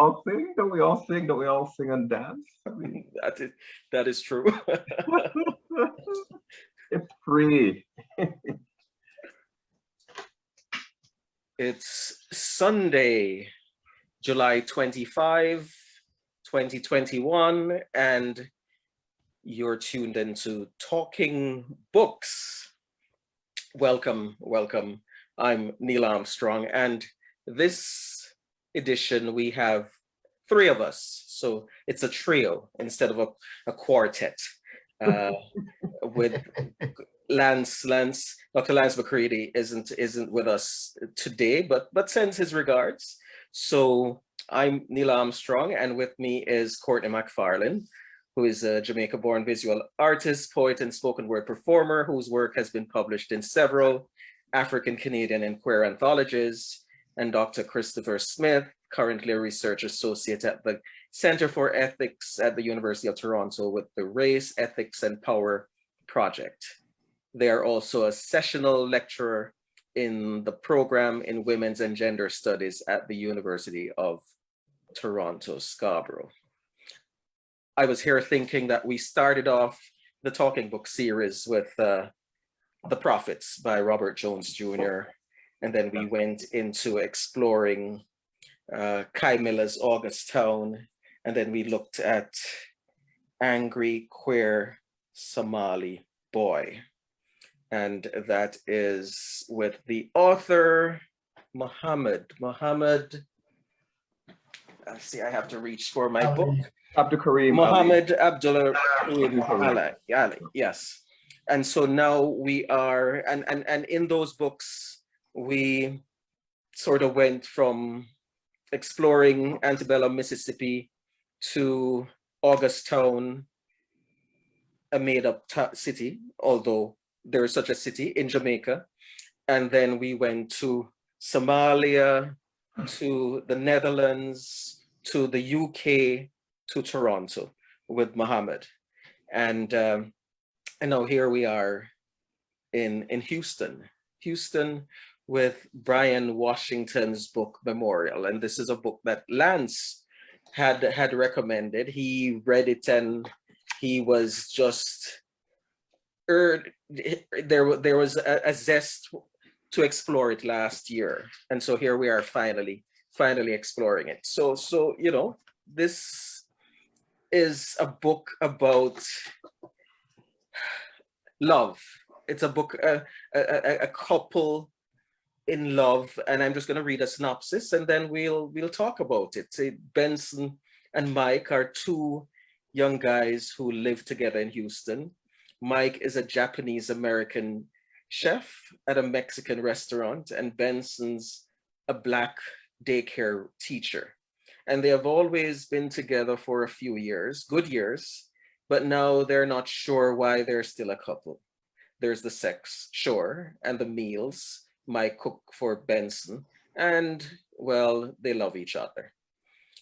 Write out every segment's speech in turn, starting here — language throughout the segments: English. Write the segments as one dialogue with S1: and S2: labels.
S1: all sing? Don't we all sing? Don't we all sing and dance? I mean,
S2: That is true.
S1: it's free.
S2: It's Sunday, July 25, 2021, and you're tuned into Talking Books. Welcome, welcome. I'm Neil Armstrong, and this edition we have three of us, so it's a trio instead of a quartet. Uh, with Dr. Lance McCready isn't with us today, but sends his regards. So I'm Neil Armstrong, and with me is Courtney McFarlane, who is a Jamaica-born visual artist, poet, and spoken word performer whose work has been published in several African, Canadian, and queer anthologies, and Dr. Christopher Smith, currently a research associate at the Center for Ethics at the University of Toronto with the Race, Ethics, and Power Project. They are also a sessional lecturer in the program in Women's and Gender Studies at the University of Toronto, Scarborough. I was here thinking that we started off the Talking Book series with The Prophets by Robert Jones Jr., and then we went into exploring Kai Miller's August Town, and then we looked at Angry Queer Somali Boy. And that is with the author, Muhammad. See, I have to reach for my book.
S1: Abdul Karim
S2: Muhammad Abdullah Karim Ali, yes. And so now we are, and in those books, we sort of went from exploring Antebellum, Mississippi to August Town, a made-up city, although there is such a city in Jamaica. And then we went to Somalia, to the Netherlands, to the UK, to Toronto with Muhammad. And now here we are in Houston with Bryan Washington's book Memorial. And this is a book that Lance had recommended. He read it and he was just there was a zest to explore it last year, and so here we are finally exploring it. So you know, this is a book about love. It's a book, a couple in love, and I'm just going to read a synopsis, and then we'll talk about it. Say Benson and Mike are two young guys who live together in Houston. Mike is a Japanese-American chef at a Mexican restaurant, and Benson's a Black daycare teacher. And they have always been together for a few years, good years, but now they're not sure why they're still a couple. There's the sex, sure, and the meals Mike cook for Benson, and, well, they love each other.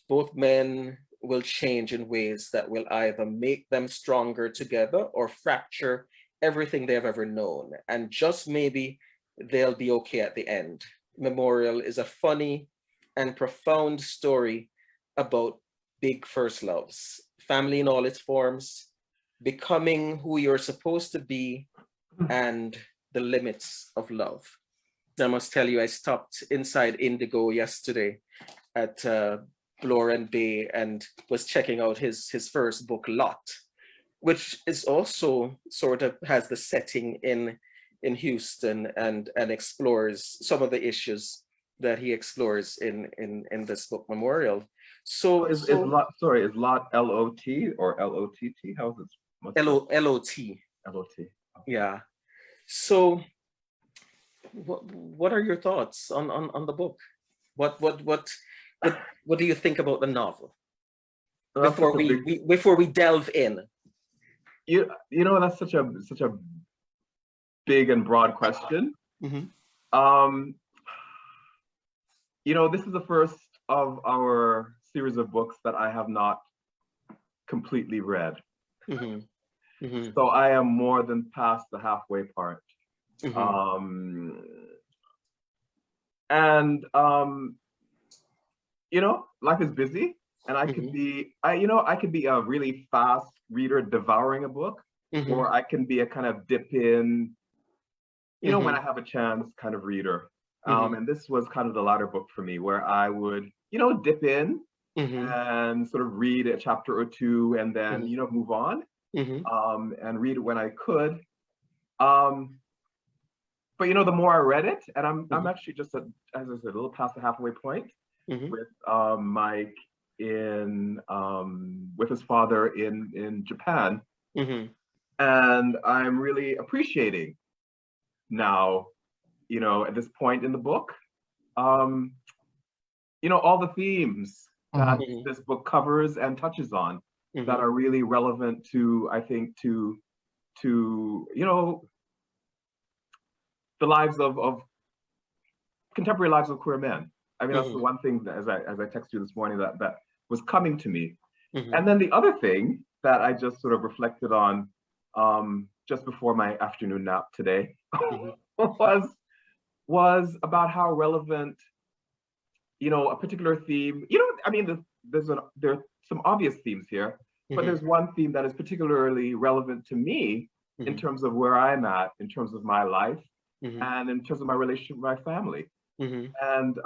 S2: Both men will change in ways that will either make them stronger together or fracture everything they've ever known. And just maybe they'll be okay at the end. Memorial is a funny and profound story about big first loves, family in all its forms, becoming who you're supposed to be, and the limits of love. I must tell you, I stopped inside Indigo yesterday at Lauren Bay and was checking out his first book, Lot, which is also sort of has the setting in Houston and explores some of the issues that he explores in this book, Memorial. So
S1: is Lot, sorry, is Lot L-O-T or L-O-T-T? How is it?
S2: L-O-T.
S1: L-O-T.
S2: Oh. Yeah. So what are your thoughts on the book? What do you think about the novel before we delve in?
S1: You know, that's such a big and broad question.
S2: Mm-hmm.
S1: You know, this is the first of our series of books that I have not completely read.
S2: Mm-hmm. Mm-hmm.
S1: So I am more than past the halfway part. Mm-hmm. life is busy, and I could be, I could be a really fast reader devouring a book, or I can be a kind of dip in, when I have a chance kind of reader. And this was kind of the latter book for me, where I would, dip in and sort of read a chapter or two, and then, move on, and read it when I could. But the more I read it, and I'm actually just as I said, a little past the halfway point with Mike with his father in Japan, and I'm really appreciating now, at this point in the book, all the themes that this book covers and touches on that are really relevant to, I think, to the lives of contemporary lives of queer men. I mean, that's the one thing that, as I texted you this morning, that was coming to me. And then the other thing that I just sort of reflected on just before my afternoon nap today was about how relevant, a particular theme. I mean, there are some obvious themes here, but there's one theme that is particularly relevant to me in terms of where I'm at, in terms of my life, and in terms of my relationship with my family. And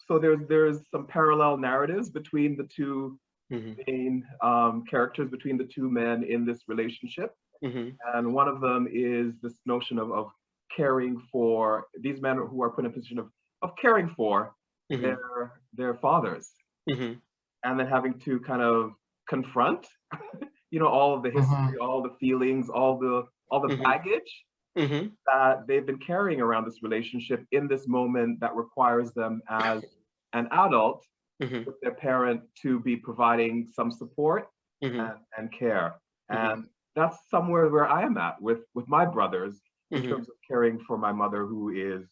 S1: so there's some parallel narratives between the two main characters, between the two men in this relationship. And one of them is this notion of caring for these men who are put in a position of caring for their fathers, and then having to kind of confront all of the history, all the feelings, all the baggage that they've been carrying around this relationship in this moment that requires them as an adult with their parent to be providing some support and care. And that's somewhere where I am at with my brothers in terms of caring for my mother who has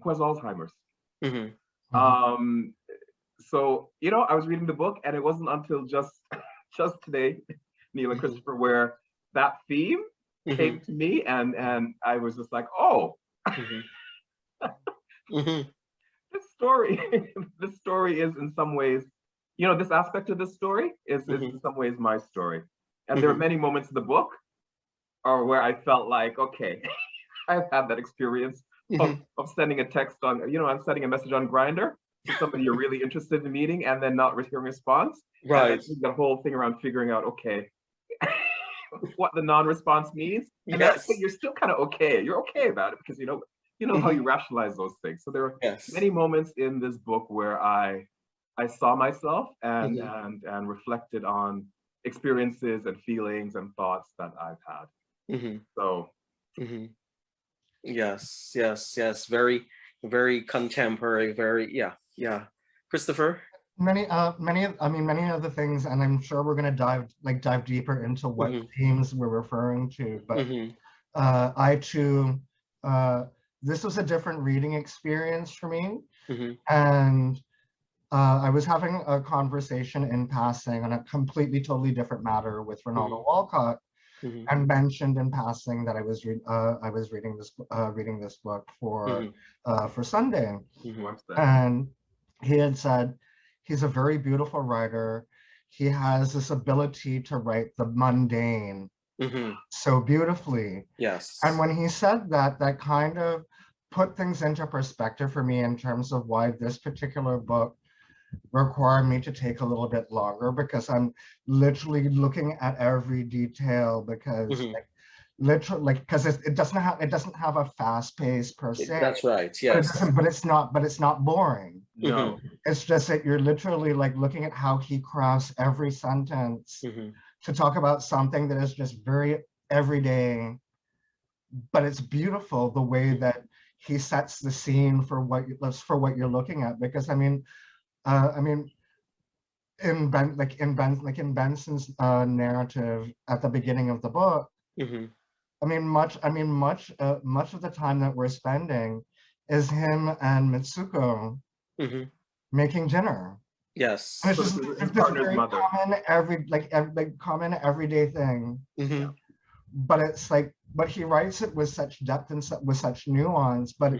S1: Alzheimer's. So I was reading the book, and it wasn't until just today, Neil and Christopher, where that theme came to me, and I was just like, oh, this story is in some ways, this aspect of this story is in some ways my story. And there are many moments in the book where I felt like, okay, I've had that experience of sending a text on, I'm sending a message on Grindr to somebody you're really interested in meeting, and then not receiving a response. Right. The whole thing around figuring out, okay, what the non-response means. And that's, but you're still kind of okay. You're okay about it because you know how you rationalize those things. So there are many moments in this book where I saw myself and reflected on experiences and feelings and thoughts that I've had. So
S2: yes, very, very contemporary, very Christopher?
S3: Many of the things, and I'm sure we're going to dive deeper into what themes we're referring to, but I too, this was a different reading experience for me, and I was having a conversation in passing on a completely, totally different matter with Ronaldo Walcott, and mentioned in passing that I was reading this book for Sunday, and he had said he's a very beautiful writer. He has this ability to write the mundane so beautifully. Yes. And when he said that, that kind of put things into perspective for me in terms of why this particular book required me to take a little bit longer, because I'm literally looking at every detail, because because it doesn't have a fast pace per se. That's right. Yes. But it's not boring. No. It's just that you're literally looking at how he crafts every sentence to talk about something that is just very everyday, but it's beautiful the way that he sets the scene for what you're looking at. Because in Benson's narrative at the beginning of the book, much of the time that we're spending is him and Mitsuko making dinner. Yes. And it's just this very common everyday thing. But it's but he writes it with such depth and with such nuance, but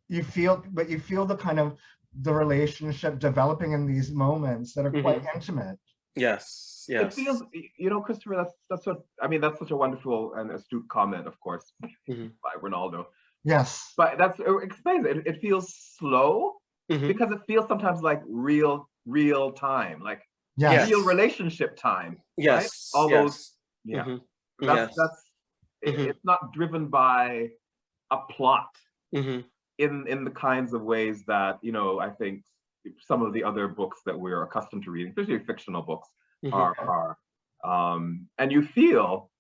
S3: you feel the kind of the relationship developing in these moments that are quite intimate.
S2: Yes,
S1: It
S2: yes.
S1: feels, you know, Christopher, that's what, I mean, that's such a wonderful and astute comment, of course, by Ronaldo.
S3: Yes.
S1: But that's, it explains it. It feels slow because it feels sometimes like real time, like
S2: Yes.
S1: real relationship time.
S2: Yes.
S1: Right? All those,
S2: yes.
S1: that's it's not driven by a plot in the kinds of ways that, you know, I think some of the other books that we're accustomed to reading, especially fictional books, are. And you feel,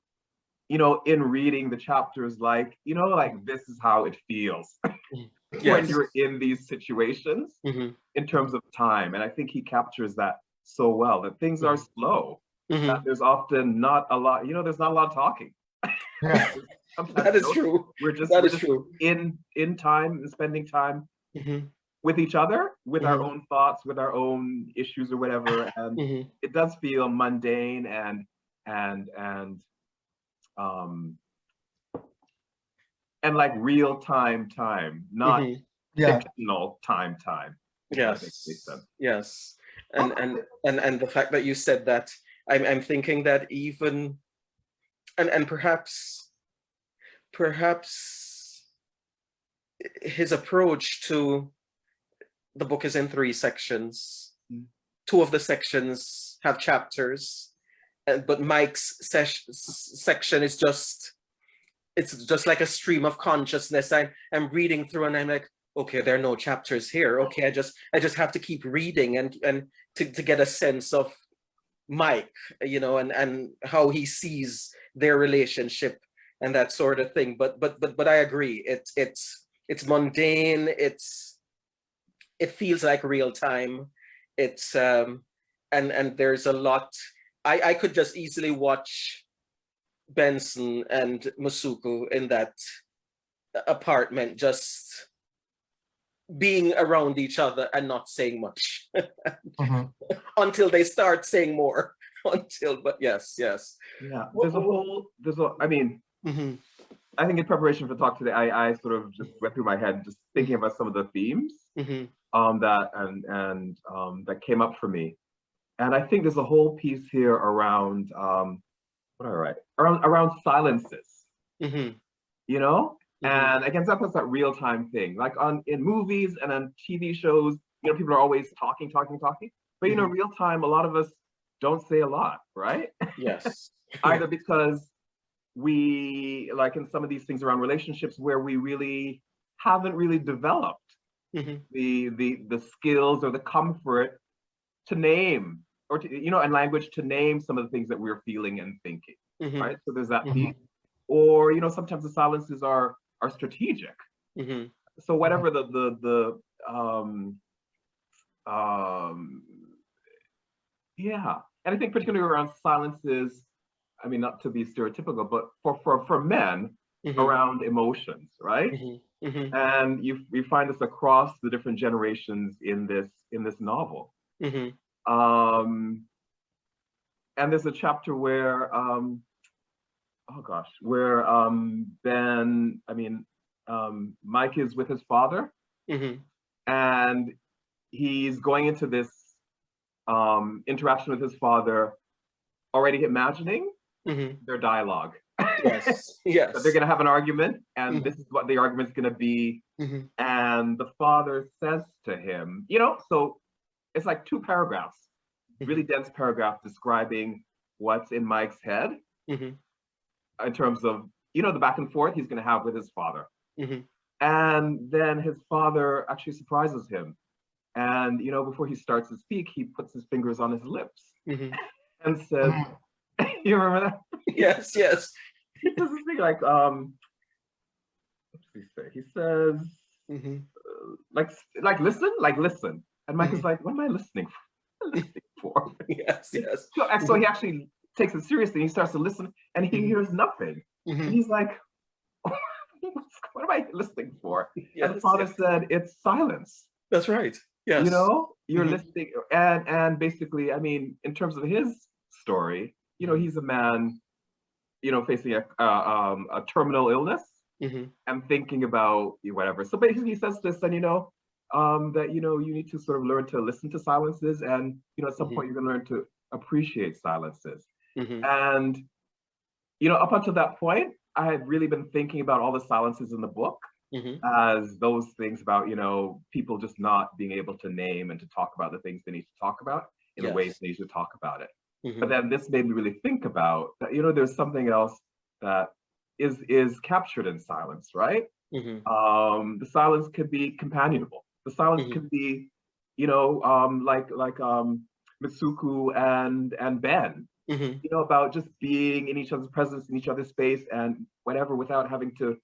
S1: you know, in reading the chapters, like, you know, like this is how it feels when you're in these situations in terms of time. And I think he captures that so well, that things are slow, that there's often not a lot, you know, there's not a lot of talking.
S3: Yeah.
S2: That is true.
S1: We're just,
S2: true.
S1: in time and spending time with each other, with our own thoughts, with our own issues or whatever. And it does feel mundane and like real time, not fictional time.
S2: Yes. Yes. And the fact that you said that, I'm thinking that even and perhaps his approach to the book is in 3 sections. 2 of the sections have chapters, but Mike's section is just, it's just like a stream of consciousness. I'm reading through and I'm like, okay, there are no chapters here. Okay, I just have to keep reading and to get a sense of Mike, you know, and how he sees their relationship and that sort of thing. But I agree. It's mundane. It feels like real time. It's and there's a lot. I could just easily watch Benson and Masuku in that apartment, just being around each other and not saying much until they start saying more. But yes.
S1: Yeah, I mean, I think in preparation for talk today, I sort of just went through my head just thinking about some of the themes that came up for me. And I think there's a whole piece here around what do I write? Around silences. You know? And again, that's that real time thing. Like in movies and on TV shows, you know, people are always talking. But you know, real time, a lot of us don't say a lot, right?
S2: Yes.
S1: Either because we, like in some of these things around relationships, where we really haven't really developed the skills or the comfort to name, or to, you know, and language to name some of the things that we're feeling and thinking, right? So there's that piece. Or, you know, sometimes the silences are strategic. So whatever yeah. And I think particularly around silences, I mean, not to be stereotypical, but for men around emotions, right? And you find this across the different generations in this novel. And there's a chapter where Mike is with his father, and he's going into this interaction with his father already imagining their dialogue.
S2: Yes.
S1: That they're going to have an argument, and this is what the argument's going to be. And the father says to him, you know, so it's like 2 paragraphs, really dense paragraph describing what's in Mike's head in terms of, you know, the back and forth he's going to have with his father. And then his father actually surprises him. And, you know, before he starts to speak, he puts his fingers on his lips and says, you remember that?
S2: Yes.
S1: He says this thing like, what does he say? He says, like listen. And Mike is like, what am I listening for?
S2: Yes.
S1: So he actually takes it seriously. He starts to listen, and he hears nothing. And he's like, what am I listening for? And the father said, it's silence.
S2: That's right. Yes.
S1: You know, you're listening, and basically, I mean, in terms of his story, you know, he's a man, you know, facing a terminal illness, am thinking about whatever. So basically he says this, and that you need to sort of learn to listen to silences, and at some point you're going to learn to appreciate silences. And up until that point, I had really been thinking about all the silences in the book as those things about people just not being able to name and to talk about the things they need to talk about in the ways they need to talk about it. But then this made me really think about that, there's something else that is captured in silence, right? The silence could be companionable. The silence could be, like Mitsuku and Ben, about just being in each other's presence, in each other's space, and whatever, without having to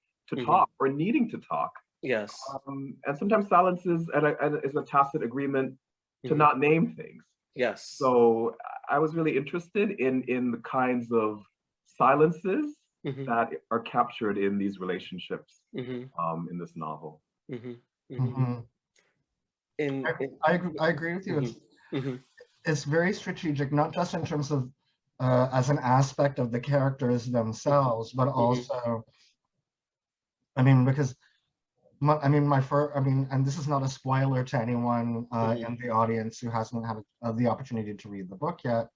S1: talk or needing to talk.
S2: Yes.
S1: And sometimes silence is a tacit agreement to not name things.
S2: Yes.
S1: So I was really interested in the kinds of silences that are captured in these relationships in this novel.
S3: I agree with you. It's very strategic, not just in terms of as an aspect of the characters themselves, but also, because and this is not a spoiler to anyone in the audience who hasn't had the opportunity to read the book yet.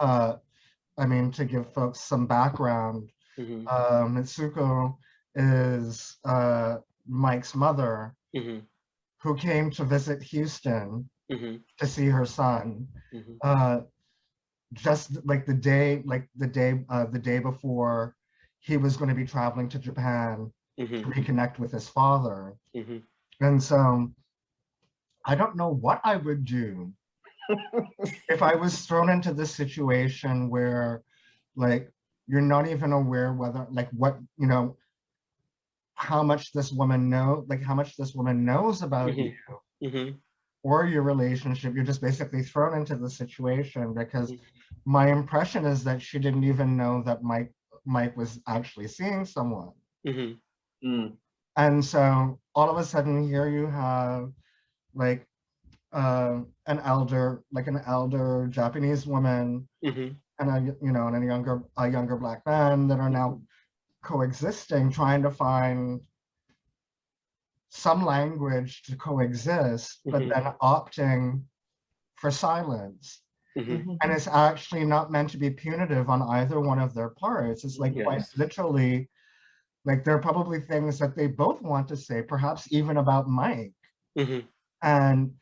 S3: To give folks some background, Mitsuko is Mike's mother, who came to visit Houston to see her son, just like the day before he was going to be traveling to Japan to reconnect with his father. And so I don't know what I would do if I was thrown into this situation where, like, you're not even aware whether, like, what, how much this woman knows about you or your relationship. You're just basically thrown into the situation, because my impression is that she didn't even know that Mike was actually seeing someone. And so all of a sudden here you have like an elder Japanese woman and a younger Black man that are now coexisting, trying to find some language to coexist, but then opting for silence. And it's actually not meant to be punitive on either one of their parts. It's like quite literally, like, there are probably things that they both want to say, perhaps even about Mike. And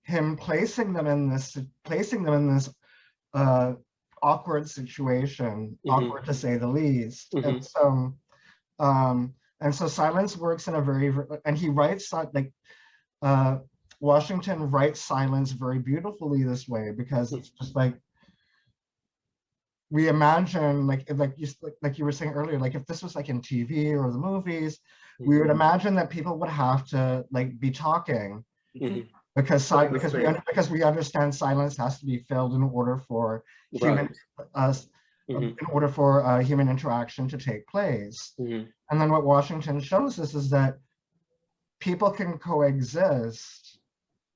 S3: him placing them in this awkward situation, awkward to say the least. And so silence works in a very, and he writes like, Washington writes silence very beautifully this way, because it's just like, we imagine, like you were saying earlier, like if this was like in TV or the movies, we would imagine that people would have to like be talking, because we understand silence has to be filled in order for human human interaction to take place. And then what Washington shows us is that people can coexist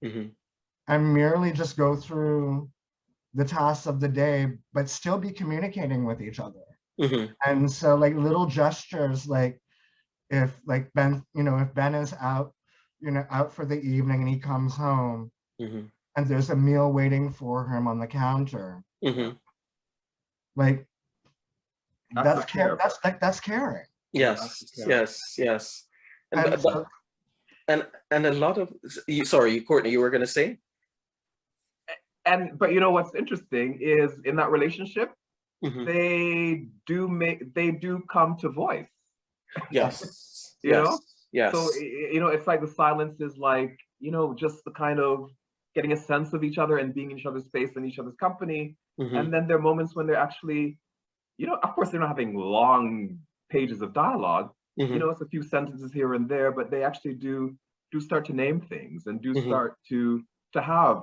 S3: and merely just go through the tasks of the day, but still be communicating with each other. And so like little gestures, like if like Ben, if Ben is out, out for the evening and he comes home and there's a meal waiting for him on the counter, like that's caring.
S2: Yes. And a lot of, sorry, Courtney, you were going to say?
S1: But what's interesting is in that relationship, they do come to voice.
S2: Yes.
S1: you know? So, it's like the silence is like, just the kind of getting a sense of each other and being in each other's space and each other's company. And then there are moments when they're actually, of course, they're not having long pages of dialogue. It's a few sentences here and there, but they actually do start to name things and do start to have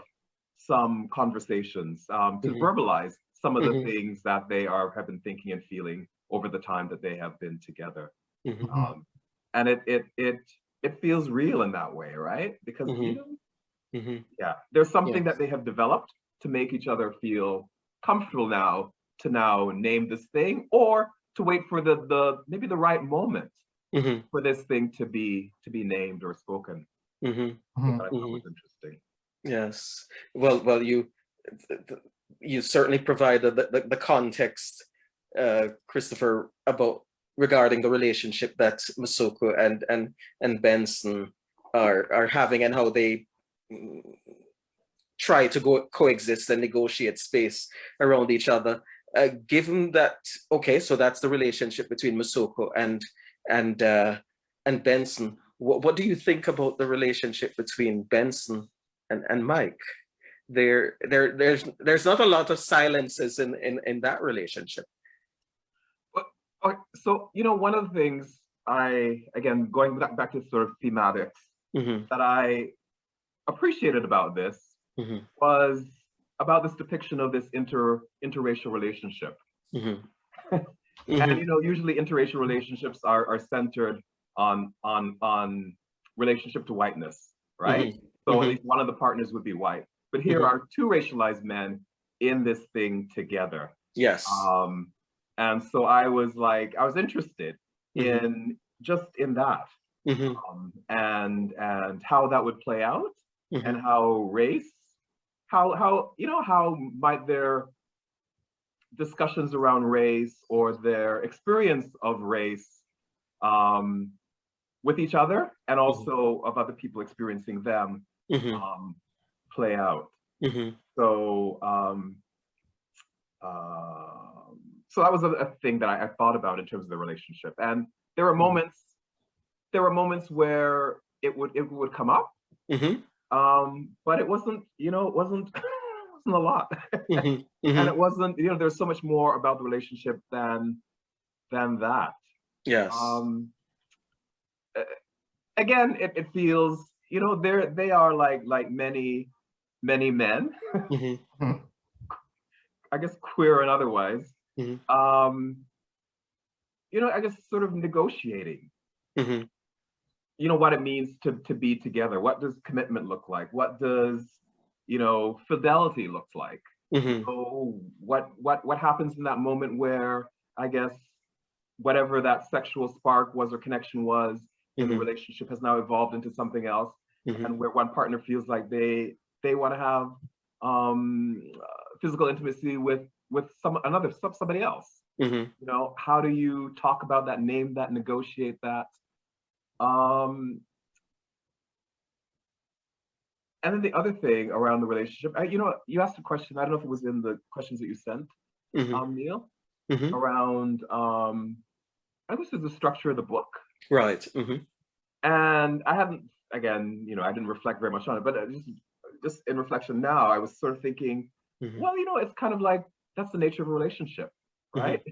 S1: some conversations, to verbalize some of the things that they have been thinking and feeling over the time that they have been together. And it feels real in that way, right? Because there's something that they have developed to make each other feel comfortable now to name this thing, or to wait for maybe the right moment for this thing to be named or spoken. That I thought was interesting.
S2: Yes. Well, you certainly provided the context, Christopher, about regarding the relationship that Masoko and Benson are having, and how they try to coexist and negotiate space around each other. Given that, okay, so that's the relationship between Masoko and Benson. What do you think about the relationship between Benson and Mike? There's not a lot of silences in that relationship.
S1: So, one of the things again, going back to sort of thematics that I appreciated about this was about this depiction of this interracial relationship. And, usually interracial relationships are centered on relationship to whiteness, right? So at least one of the partners would be white. But here are two racialized men in this thing together.
S2: Yes.
S1: And so I was interested in just in that, and how that would play out, and how race, how might their discussions around race or their experience of race with each other, and also of other people experiencing them, play out. So so that was a thing that I thought about in terms of the relationship. And there were moments where it would come up, but it wasn't it wasn't a lot. And it wasn't, there's so much more about the relationship than that.
S2: Yes.
S1: Again, it feels, they are like many men, I guess queer and otherwise, I guess sort of negotiating, what it means to be together. What does commitment look like? What does, fidelity look like? So what happens in that moment where, I guess, whatever that sexual spark was or connection was in the relationship has now evolved into something else, and where one partner feels like they want to have physical intimacy with somebody else. How do you talk about that, name that, negotiate that? And then the other thing around the relationship, you asked a question, I don't know if it was in the questions that you sent, Neil, around, I guess it's the structure of the book.
S2: Right.
S1: And I haven't, again, I didn't reflect very much on it, but just in reflection now, I was sort of thinking, well, it's kind of like, that's the nature of a relationship, right?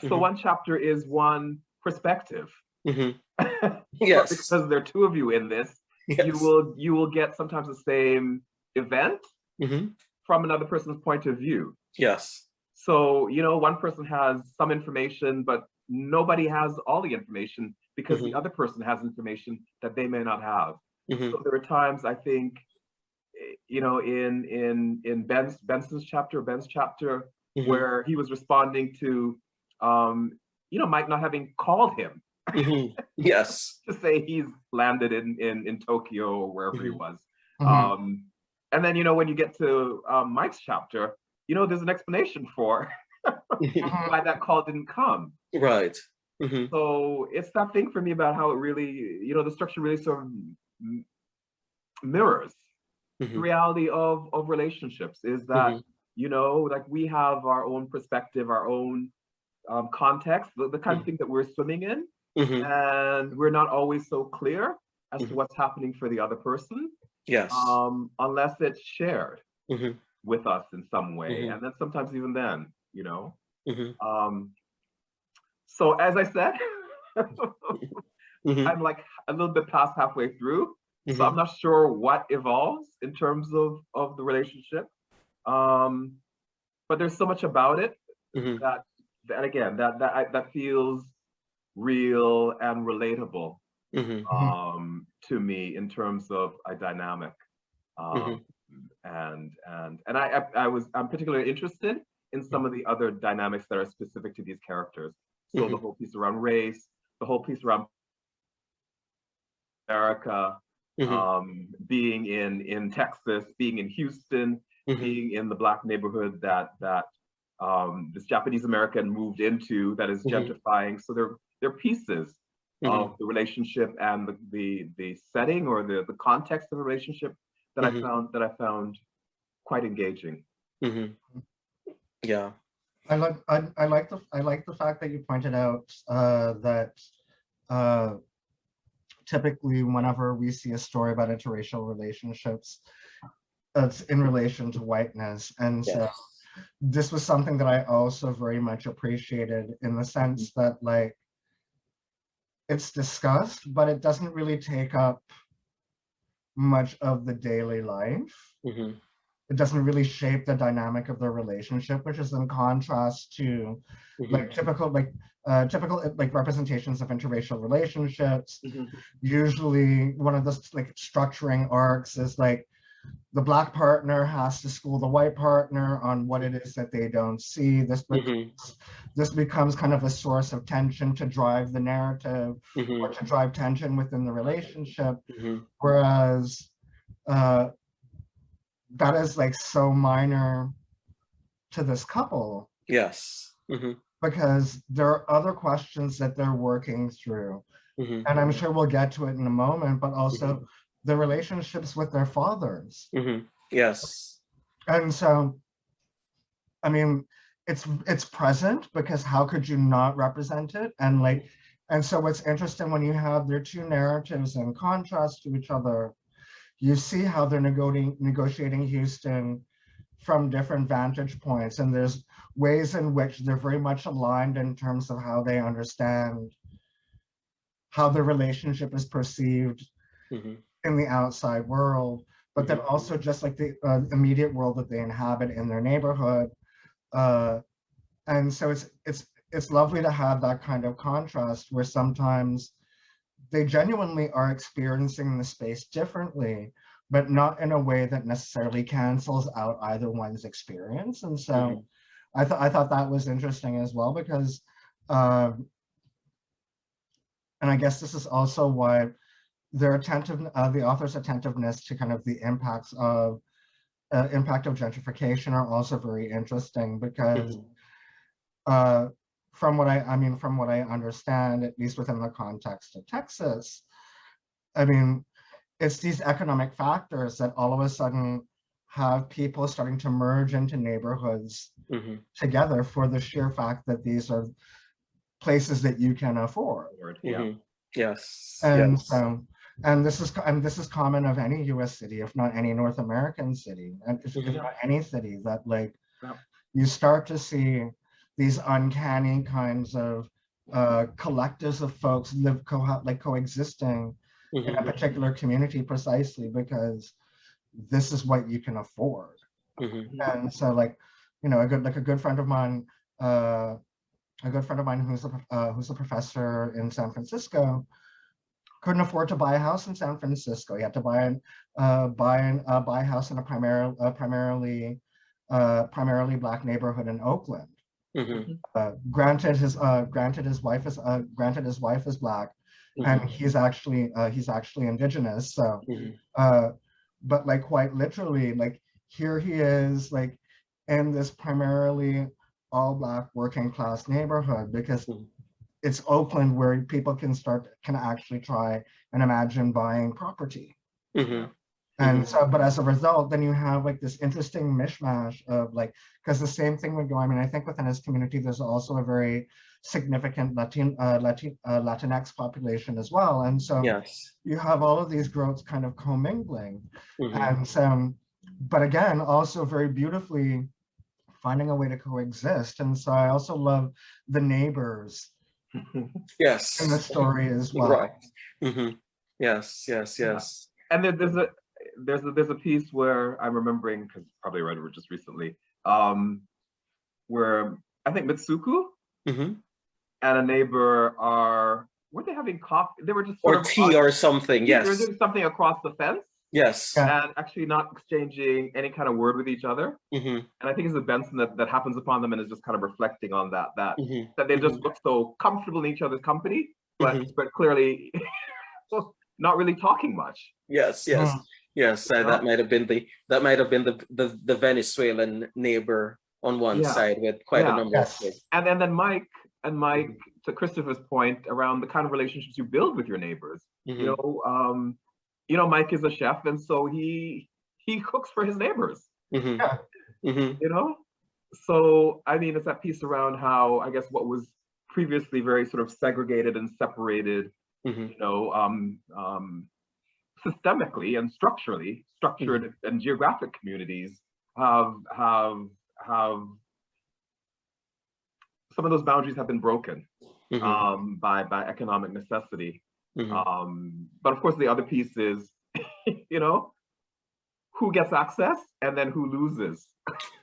S1: So one chapter is one perspective.
S2: Yes.
S1: Because there are two of you in this, you will get sometimes the same event from another person's point of view.
S2: Yes.
S1: So, one person has some information, but nobody has all the information because the other person has information that they may not have. So there are times, I think, in Ben's chapter, where he was responding to, Mike not having called him.
S2: Yes.
S1: To say he's landed in Tokyo or wherever he was. And then, when you get to Mike's chapter, there's an explanation for why that call didn't come.
S2: Right.
S1: So it's that thing for me about how it really, the structure really sort of mirrors the reality of relationships, is that, like we have our own perspective, our own context, the kind of thing that we're swimming in. And we're not always so clear as to what's happening for the other person.
S2: Yes.
S1: Unless it's shared with us in some way. And then sometimes even then, so as I said, I'm like a little bit past halfway through. So I'm not sure what evolves in terms of the relationship. But there's so much about it that again, that feels real and relatable to me in terms of a dynamic. And I'm particularly interested in some of the other dynamics that are specific to these characters. So the whole piece around race, the whole piece around America, being in Texas, being in Houston, being in the Black neighborhood that this Japanese American moved into that is gentrifying. So they're pieces of the relationship and the setting or the context of the relationship that I found quite engaging.
S2: Yeah.
S3: I like the fact that you pointed out that typically whenever we see a story about interracial relationships, it's in relation to whiteness. And so this was something that I also very much appreciated, in the sense that, like, it's discussed, but it doesn't really take up much of the daily life. It doesn't really shape the dynamic of their relationship, which is in contrast to like typical representations of interracial relationships. Usually one of the like structuring arcs is like the Black partner has to school the white partner on what it is that they don't see. This becomes kind of a source of tension to drive the narrative or to drive tension within the relationship. Whereas that is like so minor to this couple.
S2: Yes.
S3: Because there are other questions that they're working through. And I'm sure we'll get to it in a moment, but also the relationships with their fathers.
S2: Yes.
S3: And so, I mean, it's present, because how could you not represent it? And so what's interesting, when you have their two narratives in contrast to each other, you see how they're negotiating Houston from different vantage points. And there's ways in which they're very much aligned in terms of how they understand how the relationship is perceived in the outside world, but then also just like the immediate world that they inhabit in their neighborhood. And so it's lovely to have that kind of contrast, where sometimes they genuinely are experiencing the space differently, but not in a way that necessarily cancels out either one's experience. And so I thought that was interesting as well, because and I guess this is also why their the author's attentiveness to kind of the impact of gentrification are also very interesting, because from what I understand, at least within the context of Texas, I mean, it's these economic factors that all of a sudden have people starting to merge into neighborhoods together, for the sheer fact that these are places that you can afford.
S2: Yes.
S3: And so, and this is common of any U.S. city, if not any North American city, and if not any city, that like you start to see these uncanny kinds of collectives of folks coexisting in a particular community, precisely because this is what you can afford. And so, like, you know, a good friend of mine who's a professor in San Francisco couldn't afford to buy a house in San Francisco. He had to buy a house in a primarily Black neighborhood in Oakland. Granted, his wife is Black, and he's actually indigenous. So, but like quite literally, like here he is, like in this primarily all Black working class neighborhood, because it's Oakland, where people can actually try and imagine buying property. And so, but as a result, then you have like this interesting mishmash of like, because the same thing would go, I mean, I think within his community, there's also a very significant Latinx population as well. And so you have all of these groups kind of commingling. And so, but again, also very beautifully finding a way to coexist. And so I also love the neighbors in the story as well.
S2: Yes.
S1: And there's a piece where I'm remembering, because probably read it just recently, where I think Mitsuku and a neighbor were they having coffee? They were just
S2: or tea or something. Yes,
S1: they were doing something across the fence.
S2: Yes,
S1: and actually not exchanging any kind of word with each other. And I think it's a Benson that happens upon them and is just kind of reflecting on that they just look so comfortable in each other's company, but clearly not really talking much.
S2: Yes, yes, yes. That might have been the Venezuelan neighbor on one side with quite a number of kids.
S1: And then Mike, to Christopher's point around the kind of relationships you build with your neighbors. You know, Mike is a chef, and so he cooks for his neighbors. You know, so I mean, it's that piece around how I guess what was previously very sort of segregated and separated, you know, systemically and structured and geographic communities have some of those boundaries have been broken by economic necessity. But of course, the other piece is, you know, who gets access and then who loses.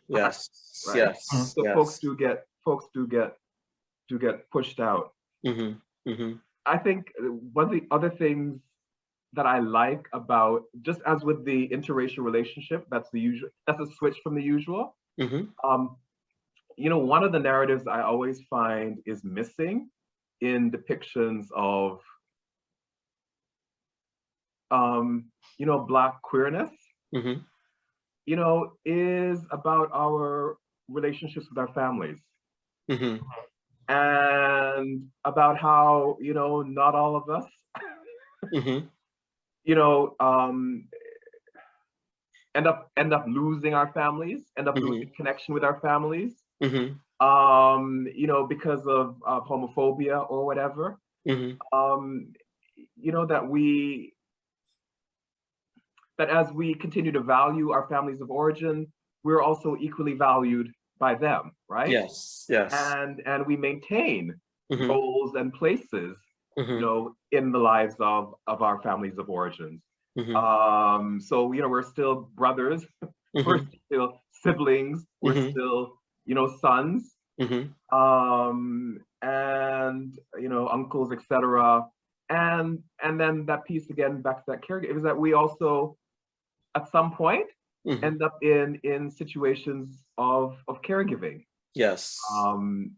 S2: Yes.
S1: Right?
S2: Yes.
S1: So folks do get pushed out. I think one of the other things that I like about, just as with the interracial relationship, that's a switch from the usual. You know, one of the narratives I always find is missing in depictions of, you know, Black queerness, you know, is about our relationships with our families. And about how, you know, not all of us, you know, end up losing our families, end up losing connection with our families, you know, because of homophobia or whatever. You know, that as we continue to value our families of origin, we're also equally valued by them, right?
S2: Yes, yes.
S1: And we maintain roles and places, you know, in the lives of our families of origins. So, you know, we're still brothers, we're still siblings, we're still, you know, sons, and, you know, uncles, etc. And then that piece again, back to that caregiver, is that we also, at some point, end up in situations of caregiving.
S2: Yes.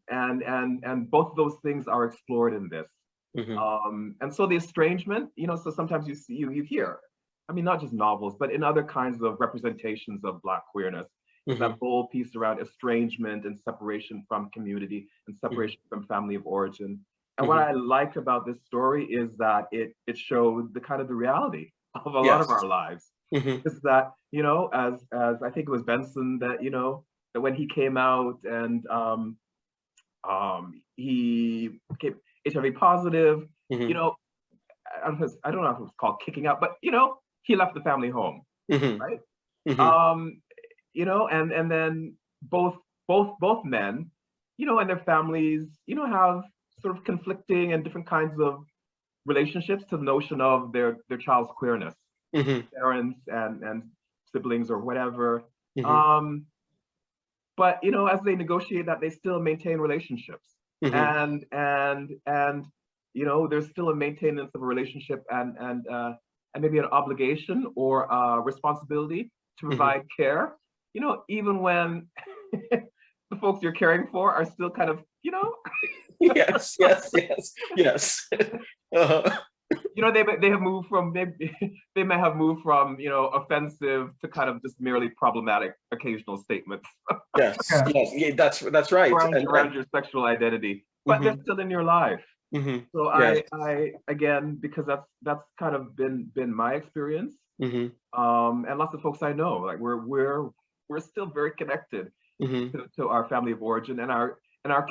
S1: And both of those things are explored in this. And so the estrangement, you know, so sometimes you hear, I mean, not just novels, but in other kinds of representations of Black queerness, that whole piece around estrangement and separation from community and separation from family of origin. And what I liked about this story is that it showed the kind of the reality of a lot of our lives. Is that, you know, as I think it was Benson that, you know, that when he came out and he became HIV positive, you know, I don't know if it was called kicking out, but, you know, he left the family home, right? You know, and then both men, you know, and their families, you know, have sort of conflicting and different kinds of relationships to the notion of their child's queerness. Parents and siblings or whatever. But you know, as they negotiate that, they still maintain relationships. And you know, there's still a maintenance of a relationship and maybe an obligation or a responsibility to provide care. You know, even when the folks you're caring for are still kind of, you know.
S2: Yes.
S1: You know, they have moved from, they may have moved from, you know, offensive to kind of just merely problematic occasional statements.
S2: Yes, yeah, that's right.
S1: Around your sexual identity, but they're still in your life. So I again, because that's kind of been my experience, and lots of folks I know, like we're still very connected to our family of origin and our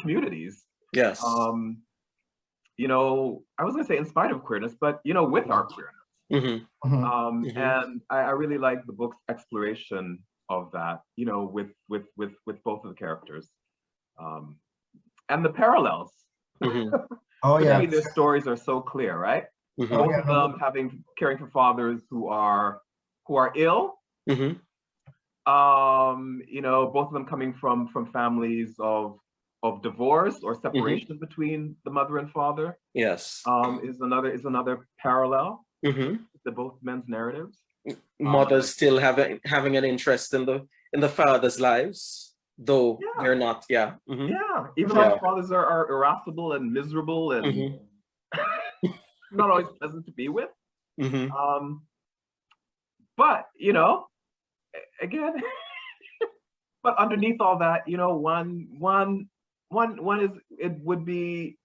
S1: communities.
S2: Yes.
S1: You know, I was gonna say in spite of queerness, but you know, with our queerness. And I really like the book's exploration of that, you know, with both of the characters. And the parallels.
S3: Oh yeah.
S1: Between their stories are so clear, right? Both of them caring for fathers who are ill. You know, both of them coming from families of divorce or separation between the mother and father.
S2: Yes.
S1: Is another parallel to both men's narratives.
S2: Mothers still having an interest in the father's lives, though they're not. Yeah.
S1: Even though fathers are irascible and miserable and not always pleasant to be with. But, you know, again, but underneath all that, you know, one is, it would be,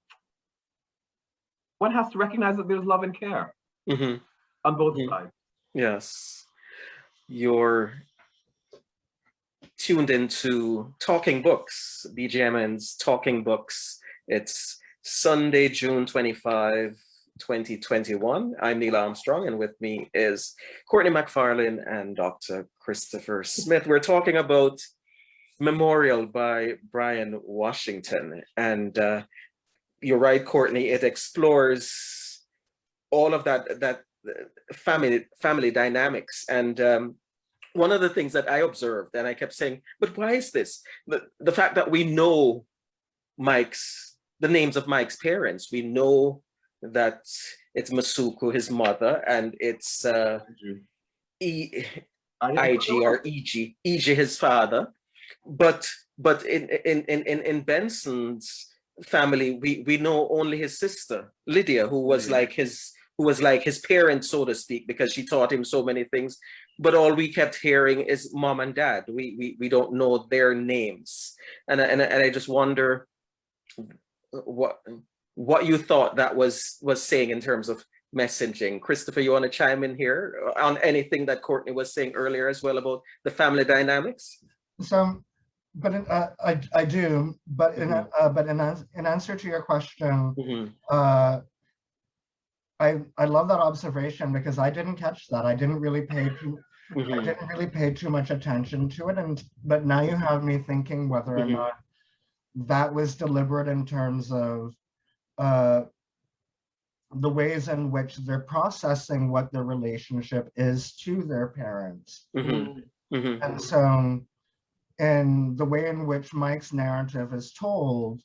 S1: one has to recognize that there's love and care on both sides.
S2: Yes. You're tuned into Talking Books, BGMN's Talking Books. It's Sunday, June 25, 2021. I'm Neil Armstrong, and with me is Courtney McFarlane and Dr. Christopher Smith. We're talking about Memorial by Bryan Washingston. And you're right, Courtney, it explores all of that family dynamics. And one of the things that I observed, and I kept saying, but why is this? The fact that we know the names of Mike's parents. We know that it's Masuku, his mother, and it's IG or EG, his father. But in Benson's family, we know only his sister, Lydia, who was like his parent, so to speak, because she taught him so many things. But all we kept hearing is mom and dad. We don't know their names, and I just wonder what you thought that was saying in terms of messaging. Christopher, you want to chime in here on anything that Courtney was saying earlier as well about the family dynamics?
S3: So, but I do. But in answer to your question, I love that observation, because I didn't catch that. I didn't really pay too much attention to it, but now you have me thinking whether or not that was deliberate in terms of the ways in which they're processing what their relationship is to their parents. And so, in the way in which Mike's narrative is told,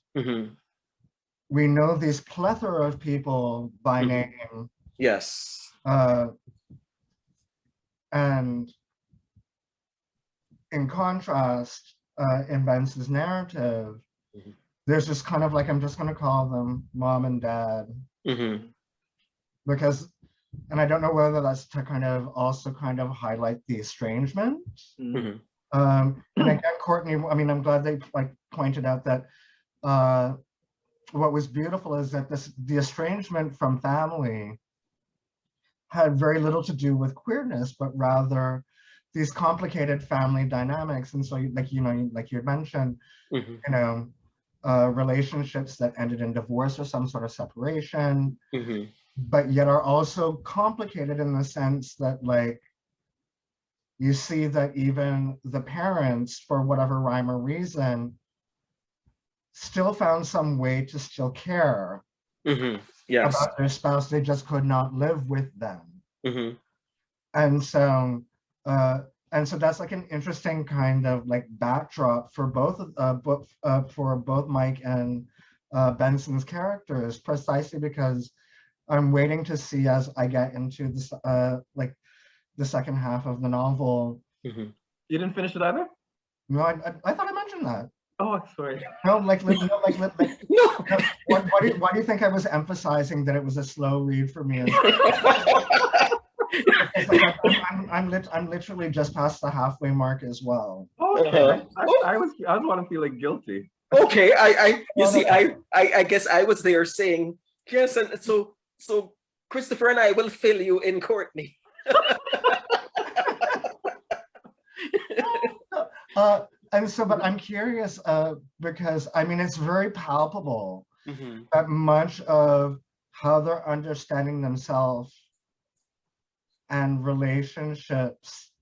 S3: we know these plethora of people by name.
S2: Yes.
S3: And in contrast, in Benson's narrative, there's just kind of like, I'm just going to call them mom and dad. Because, and I don't know whether that's to kind of also kind of highlight the estrangement. And again, Courtney, I mean, I'm glad they like pointed out that what was beautiful is that the estrangement from family had very little to do with queerness, but rather these complicated family dynamics. And so, like, you know, like you mentioned, you know, relationships that ended in divorce or some sort of separation, but yet are also complicated in the sense that, like, you see that even the parents, for whatever rhyme or reason, still found some way to still care about their spouse. They just could not live with them. And so that's like an interesting kind of like backdrop for both Mike and Benson's characters, precisely because I'm waiting to see, as I get into this like the second half of the novel.
S1: You didn't finish it either?
S3: No, I thought I mentioned that.
S1: Oh, sorry.
S3: No, like no. Why do you think I was emphasizing that it was a slow read for me? Like I'm literally just past the halfway mark as well.
S1: Oh, okay. I was want to feel like guilty.
S2: Okay, I guess I was there saying yes, and so Christopher and I will fill you in, Courtney.
S3: And so, but I'm curious because I mean, it's very palpable that much of how they're understanding themselves and relationships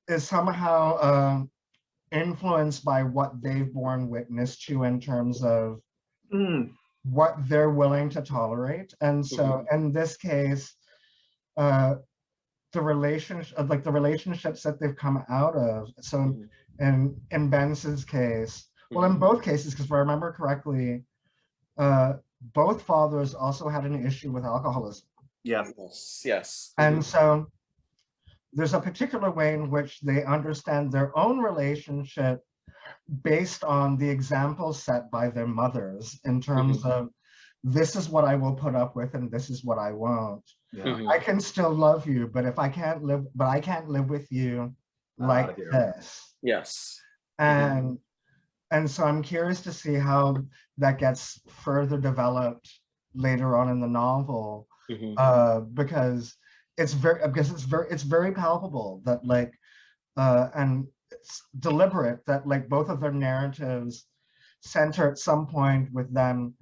S3: is somehow influenced by what they've borne witness to in terms of what they're willing to tolerate. And so in this case, the relationships that they've come out of. So in Benson's case, well, in both cases, because if I remember correctly, both fathers also had an issue with alcoholism.
S2: Yes.
S3: And so there's a particular way in which they understand their own relationship based on the examples set by their mothers in terms of, this is what I will put up with and this is what I won't.
S1: Yeah.
S3: I can still love you, but if I can't live, but I can't live with you like this.
S2: Yes.
S3: And so I'm curious to see how that gets further developed later on in the novel, because it's very palpable that like and it's deliberate that like both of their narratives center at some point with them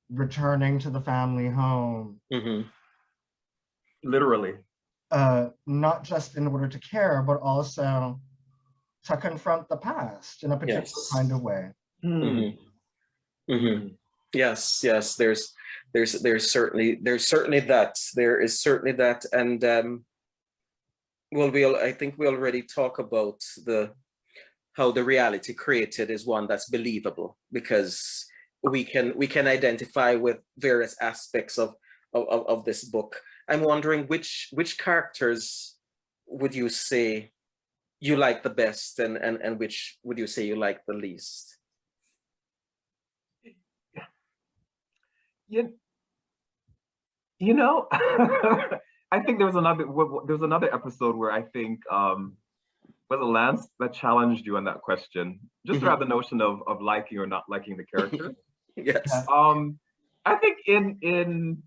S3: returning to the family home.
S1: Literally.
S3: Not just in order to care, but also to confront the past in a particular kind of way.
S2: Yes, yes. There's certainly that. There is certainly that, and well, I think we already talk about how the reality created is one that's believable, because we can identify with various aspects of this book. I'm wondering which characters would you say you like the best, and which would you say you like the least?
S1: You know, I think there was another episode where I think was it Lance that challenged you on that question, just around the notion of liking or not liking the character.
S2: Yes.
S1: I think in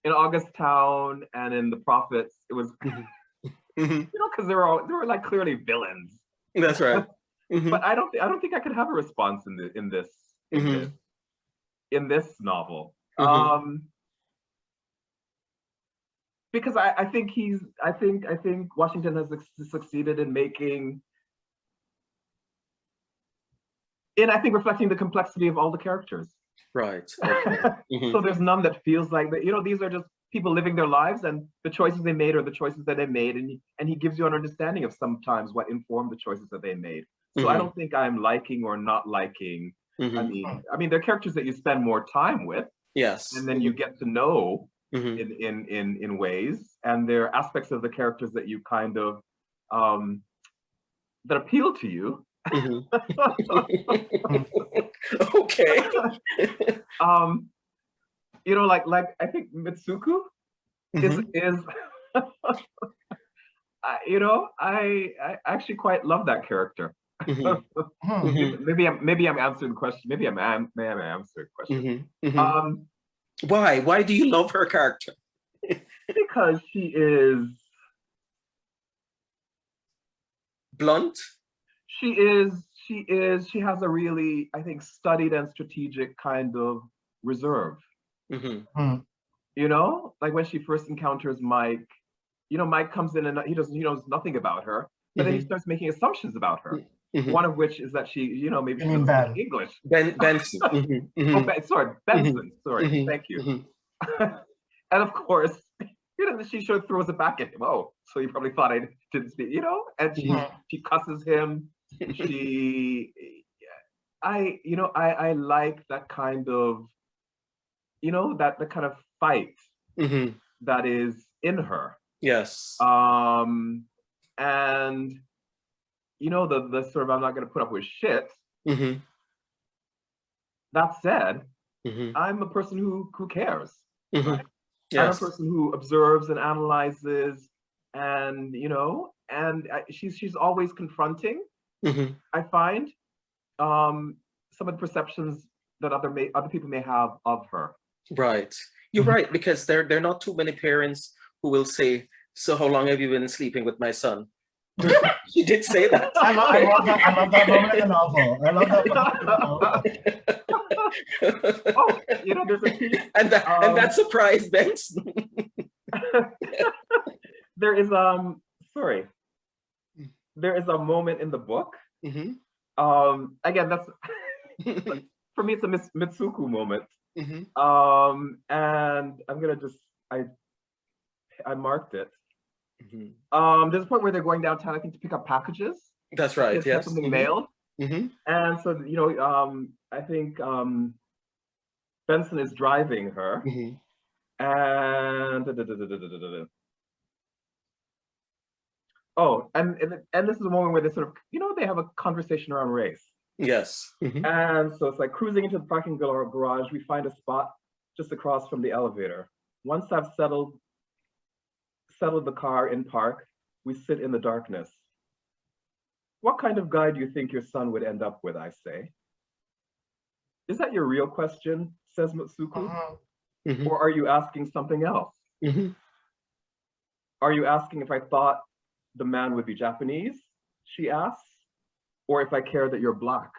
S1: August Town and in The Prophets, it was you know, because they were like clearly villains.
S2: That's right.
S1: But I don't think I could have a response in this novel. Because I think Washington has succeeded in reflecting the complexity of all the characters.
S2: Right. Okay.
S1: So there's none that feels like that. You know, these are just people living their lives, and the choices they made are the choices that they made, and he gives you an understanding of sometimes what informed the choices that they made. So I don't think I'm liking or not liking. I mean, they're characters that you spend more time with.
S2: Yes.
S1: And then you get to know in ways, and there are aspects of the characters that you kind of that appeal to you.
S2: Okay.
S1: You know, like I think Mitsuku is you know, I actually quite love that character. Maybe I'm answering the question. Maybe I'm answering the question.
S2: Why do you love her character?
S1: Because she is
S2: blunt.
S1: She has a really, I think, studied and strategic kind of reserve. You know, like when she first encounters Mike, you know, Mike comes in and he knows nothing about her, but then he starts making assumptions about her. One of which is that she, you know, maybe she doesn't speak English.
S2: Benson.
S1: Benson. Sorry, thank you. And of course, you know, she sort of throws it back at him. Oh, so you probably thought I didn't speak, you know? And she cusses him. I like that kind of, you know, that the kind of fight that is in her.
S2: Yes.
S1: And you know, the sort of, I'm not going to put up with shit. That said, I'm a person who cares. Right? Yes. I'm a person who observes and analyzes, and you know, and she's always confronting. I find some of the perceptions that other people may have of her.
S2: Right, you're right, because there are not too many parents who will say, "So how long have you been sleeping with my son?" She did say that.
S3: I love that moment in the novel. I love that moment in the
S1: novel. Oh, you know, there's a piece,
S2: and that surprised Benson.
S1: There is there is a moment in the book. Again, that's for me, it's a Mitsuku moment. And I'm gonna just I marked it. There's a point where they're going downtown, I think, to pick up packages.
S2: That's right. Yes.
S1: Something mailed. And so, you know, I think Benson is driving her, and and this is a moment where they sort of, you know, they have a conversation around race.
S2: Yes.
S1: And so it's like cruising into the parking garage. We find a spot just across from the elevator. Once I've settled settled the car in park. We sit in the darkness. What kind of guy do you think your son would end up with, I say? Is that your real question, says Mutsuku? Or are you asking something else? Are you asking if I thought the man would be Japanese, she asks, or if I care that you're Black?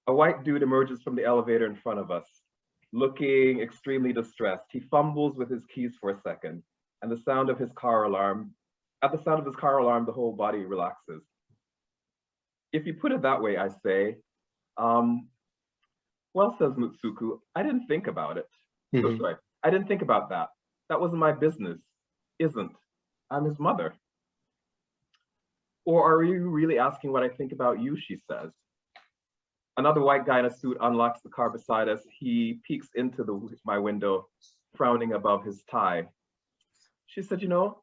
S1: A white dude emerges from the elevator in front of us, looking extremely distressed. He fumbles with his keys for a second, and at the sound of his car alarm, the whole body relaxes. If you put it that way, I say, well, says Mutsuku, I didn't think about it. Oh, sorry, I didn't think about that. That wasn't my business. Isn't. I'm his mother. Or are you really asking what I think about you, she says. Another white guy in a suit unlocks the car beside us. He peeks into my window, frowning above his tie. She said, you know,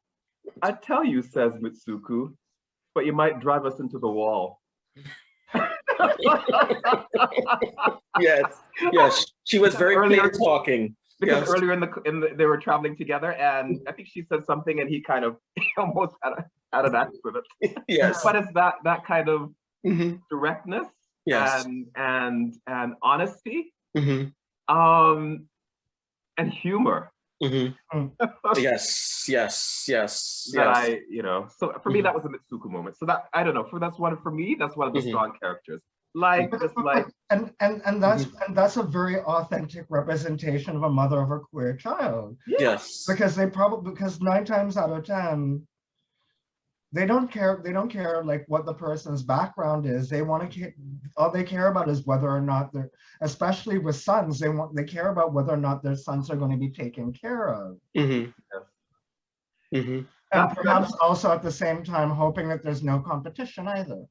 S1: I'd tell you, says Mitsuku, but you might drive us into the wall.
S2: Yes. She was very clear talking.
S1: Because earlier they were traveling together, and I think she said something, and he kind of almost had an act with it.
S2: Yes.
S1: But it's that kind of directness, and honesty, and humor.
S2: Yes.
S1: That so for me that was a Mitsuku moment. So that I don't know. That's one of the strong characters.
S3: And that's a very authentic representation of a mother of a queer child.
S2: Yes.
S3: Because 9 times out of 10, they don't care like what the person's background is. They want to all they care about is whether or not especially with sons, they care about whether or not their sons are going to be taken care of. And perhaps also at the same time hoping that there's no competition either.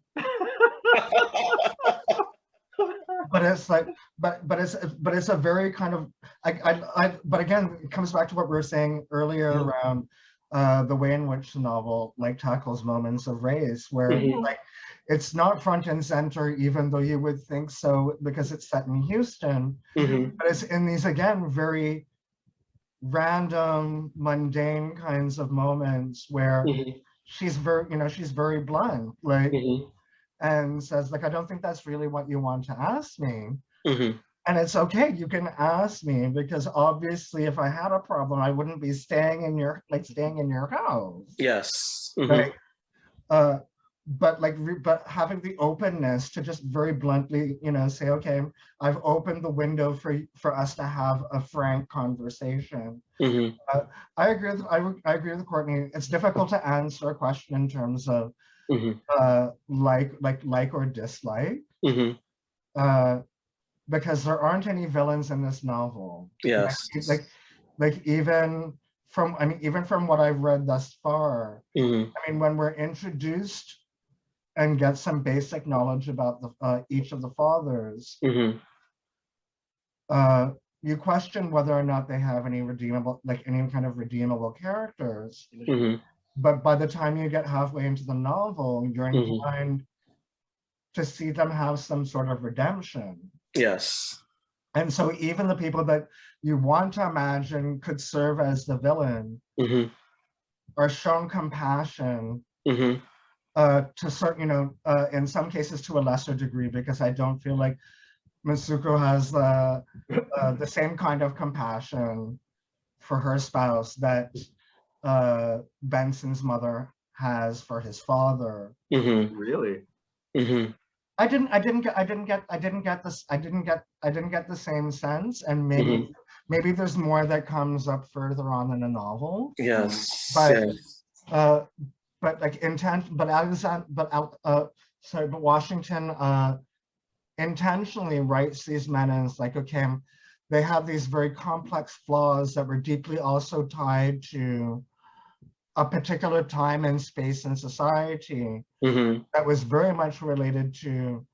S3: But it's like, but it's a very kind of, but again, it comes back to what we were saying earlier around the way in which the novel like tackles moments of race, where like it's not front and center, even though you would think so because it's set in Houston, but it's in these again very random, mundane kinds of moments where she's very blunt, like. And says, like, I don't think that's really what you want to ask me. And it's okay, you can ask me, because obviously if I had a problem, I wouldn't be staying in your house.
S2: Yes.
S3: Like, but having the openness to just very bluntly, say, okay, I've opened the window for us to have a frank conversation. I agree with Courtney. It's difficult to answer a question in terms of like or dislike, because there aren't any villains in this novel.
S2: Yes.
S3: Even from what I've read thus far, I mean, when we're introduced and get some basic knowledge about each of the fathers, you question whether or not they have any kind of redeemable characters. But by the time you get halfway into the novel, you're inclined to see them have some sort of redemption.
S2: Yes.
S3: And so even the people that you want to imagine could serve as the villain are shown compassion to certain, in some cases to a lesser degree, because I don't feel like Mitsuko has the same kind of compassion for her spouse that Benson's mother has for his father.
S1: Really?
S3: I didn't get the same sense, and maybe there's more that comes up further on in the novel.
S2: Yes.
S3: But Washington intentionally writes these men as like, okay, they have these very complex flaws that were deeply also tied to a particular time and space in society that was very much related to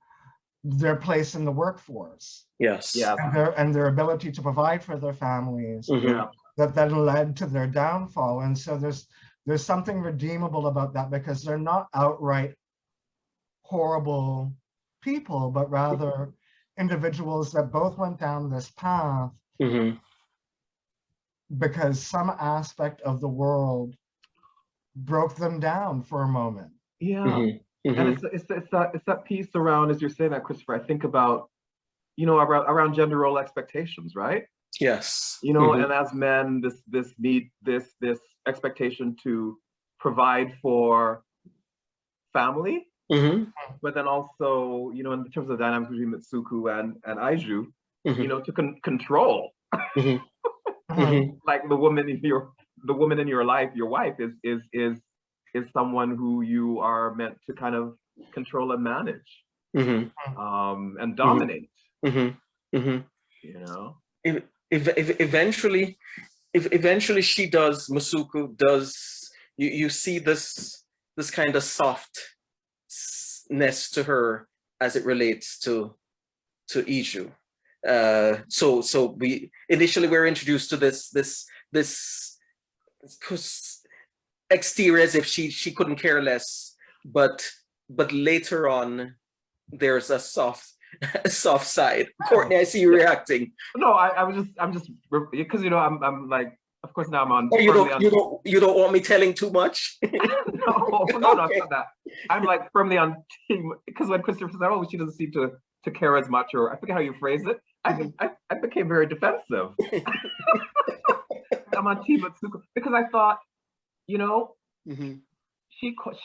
S3: their place in the workforce.
S2: Yes.
S3: And their ability to provide for their families that then led to their downfall. And so there's something redeemable about that, because they're not outright horrible people, but rather individuals that both went down this path because some aspect of the world broke them down for a moment.
S1: Yeah. And it's that piece around, as you're saying that, Christopher, I think about, around gender role expectations, right?
S2: Yes.
S1: And as men, this need, this expectation to provide for family, but then also, in terms of the dynamics between Mitsuko and Aiju, to control. Like the woman in your life, your wife is someone who you are meant to kind of control and manage, and dominate.
S2: Eventually she does, Masuku does, you see this kind of softness to her as it relates to Iju. So we initially were introduced to this exterior as if she couldn't care less, but later on there's a soft side. Courtney, I see you reacting.
S1: No, I'm just because I'm like, of course now I'm on.
S2: Oh, you don't want me telling too much?
S1: No, okay. No, it's not that. I'm like firmly on team, because when Christopher said, "Oh, she doesn't seem to care as much," or I forget how you phrased it, I became very defensive. I'm on team Mitsuko because I thought, she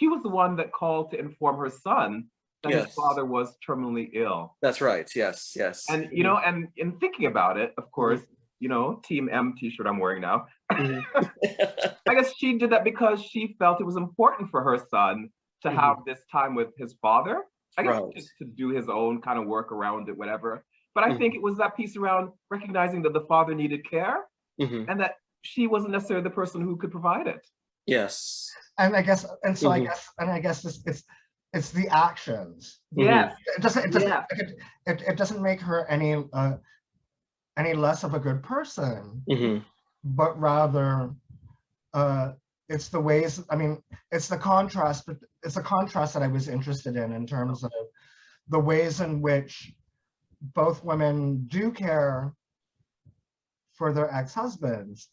S1: was the one that called to inform her son that his father was terminally ill.
S2: That's right. Yes.
S1: And and in thinking about it, of course, Team M T-shirt I'm wearing now. I guess she did that because she felt it was important for her son to have this time with his father. I guess just to do his own kind of work around it, whatever. But I think it was that piece around recognizing that the father needed care, and that she wasn't necessarily the person who could provide it.
S2: Yes.
S3: And I guess it's the actions.
S1: Yes.
S3: It doesn't make her any less of a good person, but rather it's the ways. I mean, it's the contrast, but it's a contrast that I was interested in terms of the ways in which both women do care for their ex-husbands,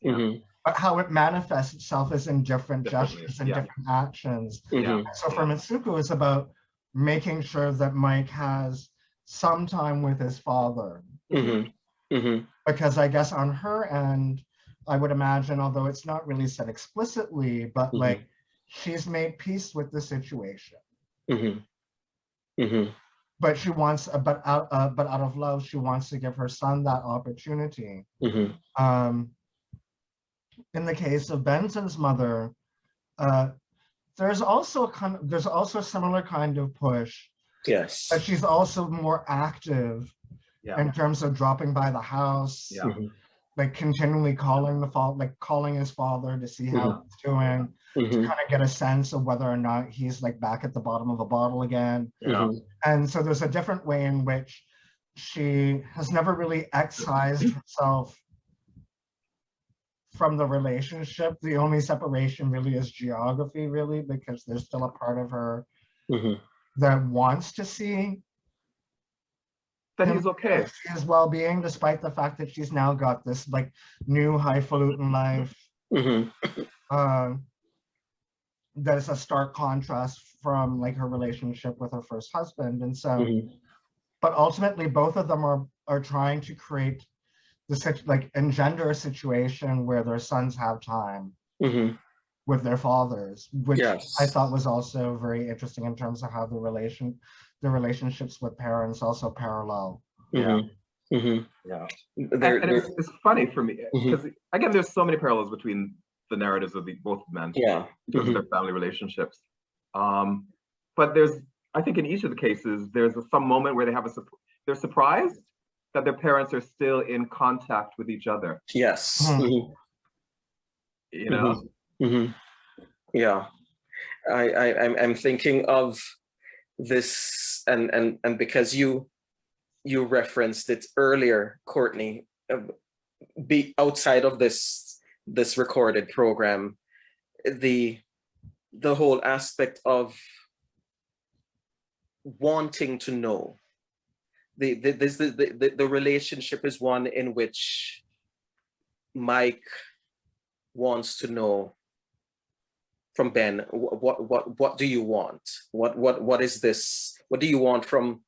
S3: but how it manifests itself is in different gestures and different actions. So for Mitsuko, it's about making sure that Mike has some time with his father. Because I guess on her end, I would imagine, although it's not really said explicitly, but like she's made peace with the situation. But she wants, but out of love, she wants to give her son that opportunity. In the case of Benson's mother, there's also a similar kind of push.
S2: Yes.
S3: But she's also more active in terms of dropping by the house, like continually calling his father to see how he's doing, to kind of get a sense of whether or not he's like back at the bottom of the bottle again. And so there's a different way in which she has never really excised herself from the relationship. The only separation really is geography, really, because there's still a part of her that wants to see
S1: that he's okay,
S3: his well-being, despite the fact that she's now got this like new highfalutin life that is a stark contrast from like her relationship with her first husband. And so but ultimately both of them are trying to create engender a situation where their sons have time with their fathers, which I thought was also very interesting in terms of how the relationships with parents also parallel.
S1: And it's funny for me because again, there's so many parallels between the narratives of both men in terms of their family relationships. But I think in each of the cases, there's some moment where they're surprised that their parents are still in contact with each other.
S2: Yes. Yeah. I'm thinking of this, and because you referenced it earlier, Courtney, be outside of this recorded program, the whole aspect of wanting to know. The relationship is one in which Mike wants to know from Ben, what do you want? What is this? What do you want from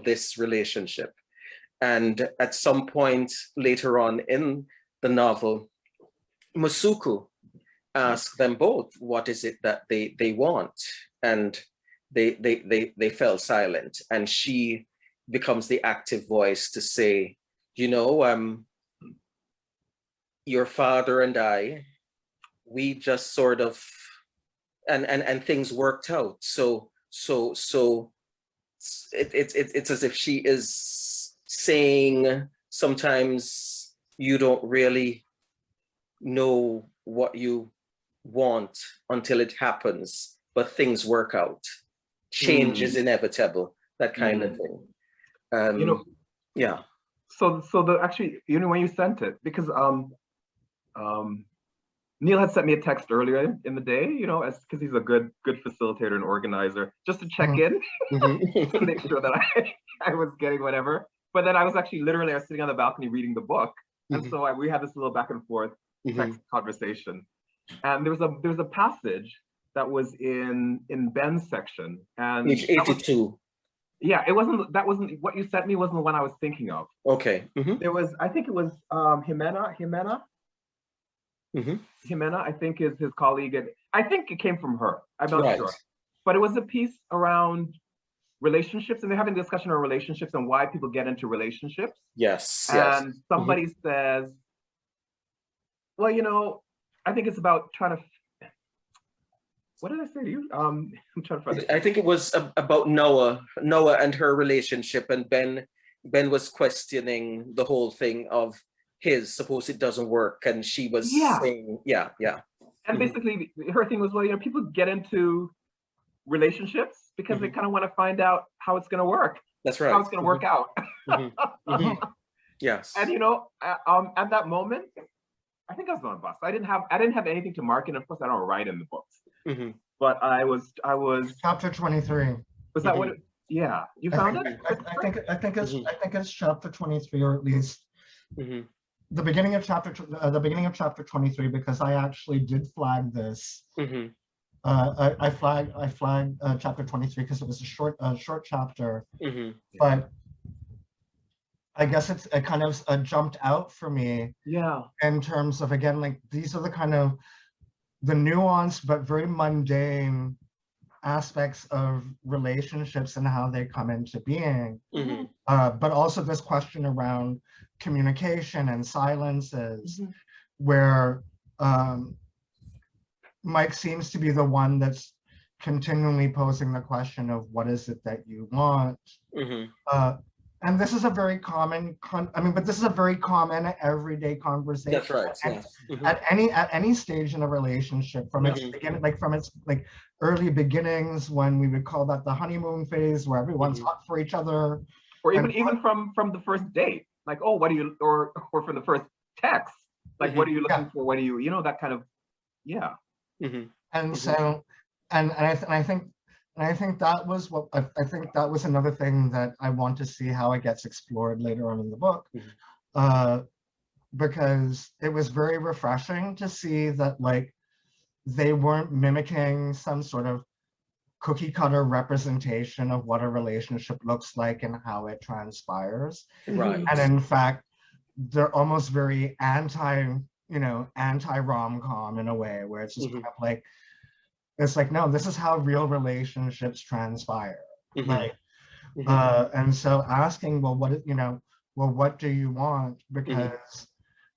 S2: this relationship? And at some point later on in the novel, Masuku asks them both, what is it that they want? And they fell silent. And she becomes the active voice to say, you know, your father and I, we just sort of, and things worked out. So it's as if she is saying, sometimes you don't really know what you want until it happens, but things work out. Change is inevitable, that kind of thing. Yeah.
S1: So the actually, when you sent it, because Neil had sent me a text earlier in the day, because he's a good facilitator and organizer, just to check in, to make sure that I was getting whatever. But then I was actually literally, I was sitting on the balcony reading the book, and so we had this little back and forth text conversation. And there was a passage that was in Ben's section, and
S2: page 82.
S1: It wasn't what you sent me, wasn't the one I was thinking of.
S2: Okay.
S1: There was, I think it was Jimena, I think, is his colleague, and I think it came from her. I'm not sure. But it was a piece around relationships, and they're having a discussion on relationships and why people get into relationships.
S2: Yes.
S1: And somebody says, well, I think it's about trying to, what did I say to you? I'm trying to find it.
S2: I think it was about Noah and her relationship, and Ben was questioning the whole thing of his, suppose it doesn't work, and she was saying, yeah.
S1: And basically her thing was, well, people get into relationships because they kind of want to find out how it's going to work.
S2: That's right.
S1: How it's going to work out.
S2: Yes.
S1: And at that moment, I think I was on a bus. I didn't have anything to mark, and of course I don't write in the books. But I was
S3: chapter 23.
S1: Was that what? Yeah, you found it.
S3: I think it's chapter 23, or at least the beginning of chapter 23, because I actually did flag this. I flagged chapter 23 because it was a short chapter, but I guess it kind of jumped out for me. Yeah. In terms of, again, like, these are the kind of the nuanced but very mundane aspects of relationships and how they come into being. But also this question around communication and silences, where Mike seems to be the one that's continually posing the question of what is it that you want. And this is a very common, but this is a very common everyday conversation.
S2: That's right.
S3: At any stage in a relationship, from its beginning, from its early beginnings, when we would call that the honeymoon phase, where everyone's hot for each other,
S1: or even from the first date, like, oh, what do you, or from the first text, like, what are you looking for? What do you, that kind of,
S3: And so, and I think that was what I think that was another thing that I want to see how it gets explored later on in the book, because it was very refreshing to see that, like, they weren't mimicking some sort of cookie cutter representation of what a relationship looks like and how it transpires.
S2: Right.
S3: And in fact, they're almost very anti-rom-com in a way, where it's just kind of like, it's like, no, this is how real relationships transpire. And so asking, well, what do you want? Because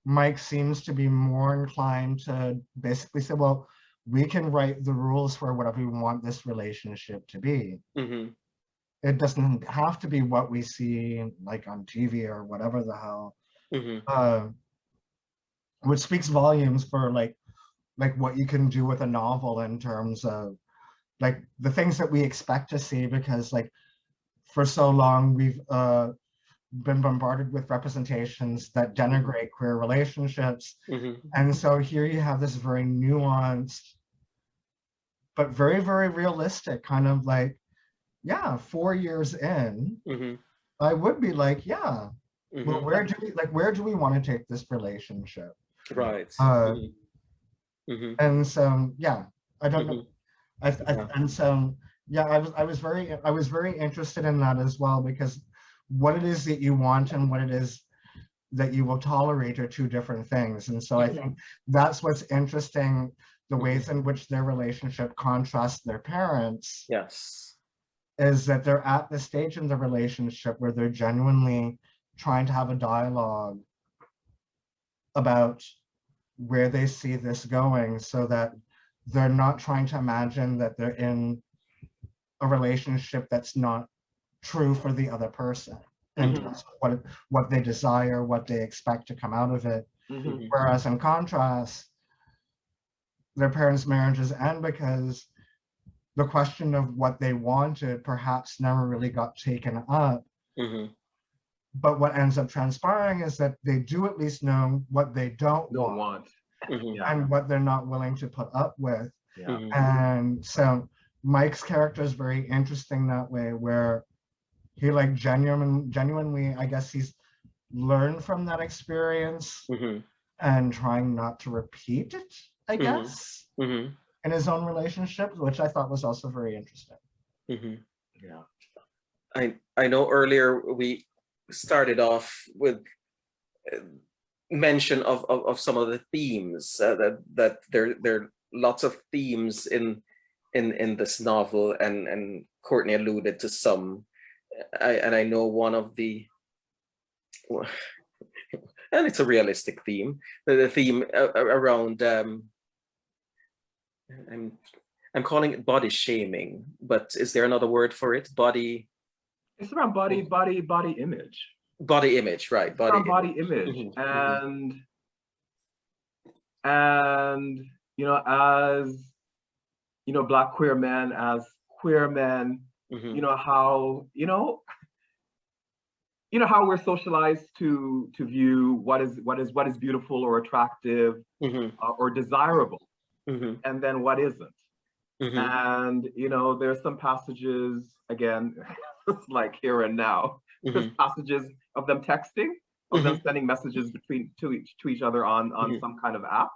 S3: Mike seems to be more inclined to basically say, well, we can write the rules for whatever we want this relationship to be. It doesn't have to be what we see, like, on TV or whatever the hell. Which speaks volumes for like what you can do with a novel in terms of, like, the things that we expect to see, because, like, for so long we've been bombarded with representations that denigrate queer relationships. And so here you have this very nuanced but very, very realistic kind of, like, 4 years in, I would be like, well, where do we want to take this relationship?
S2: Right.
S3: And so, yeah, I don't know.
S2: Yeah.
S3: And so, yeah, I was very interested in that as well, because what it is that you want and what it is that you will tolerate are two different things. And so I think that's what's interesting, the ways in which their relationship contrasts their parents.
S2: Yes.
S3: Is that they're at the stage in the relationship where they're genuinely trying to have a dialogue about where they see this going, so that they're not trying to imagine that they're in a relationship that's not true for the other person, and what they desire, what they expect to come out of it. Whereas in contrast, their parents' marriages end because the question of what they wanted perhaps never really got taken up. But what ends up transpiring is that they do at least know what they don't want. And what they're not willing to put up with. And so Mike's character is very interesting that way, where he like genuinely, I guess he's learned from that experience and trying not to repeat it, I guess, in his own relationships, which I thought was also very interesting.
S2: Yeah. I know earlier we started off with mention of some of the themes, that there are lots of themes in this novel, and Courtney alluded to some, and I know one of the, and it's a realistic theme, the theme around I'm calling it body shaming, but is there another word for it? Body.
S1: It's around body image.
S2: Body image, right?
S1: Body image, and you know, as you know, Black queer men, as queer men, you know how how we're socialized to view what is beautiful or attractive or desirable, and then what isn't. And you know, there's some passages, again, it's like here and now. There's passages of them texting, of them sending messages to each other on some kind of app.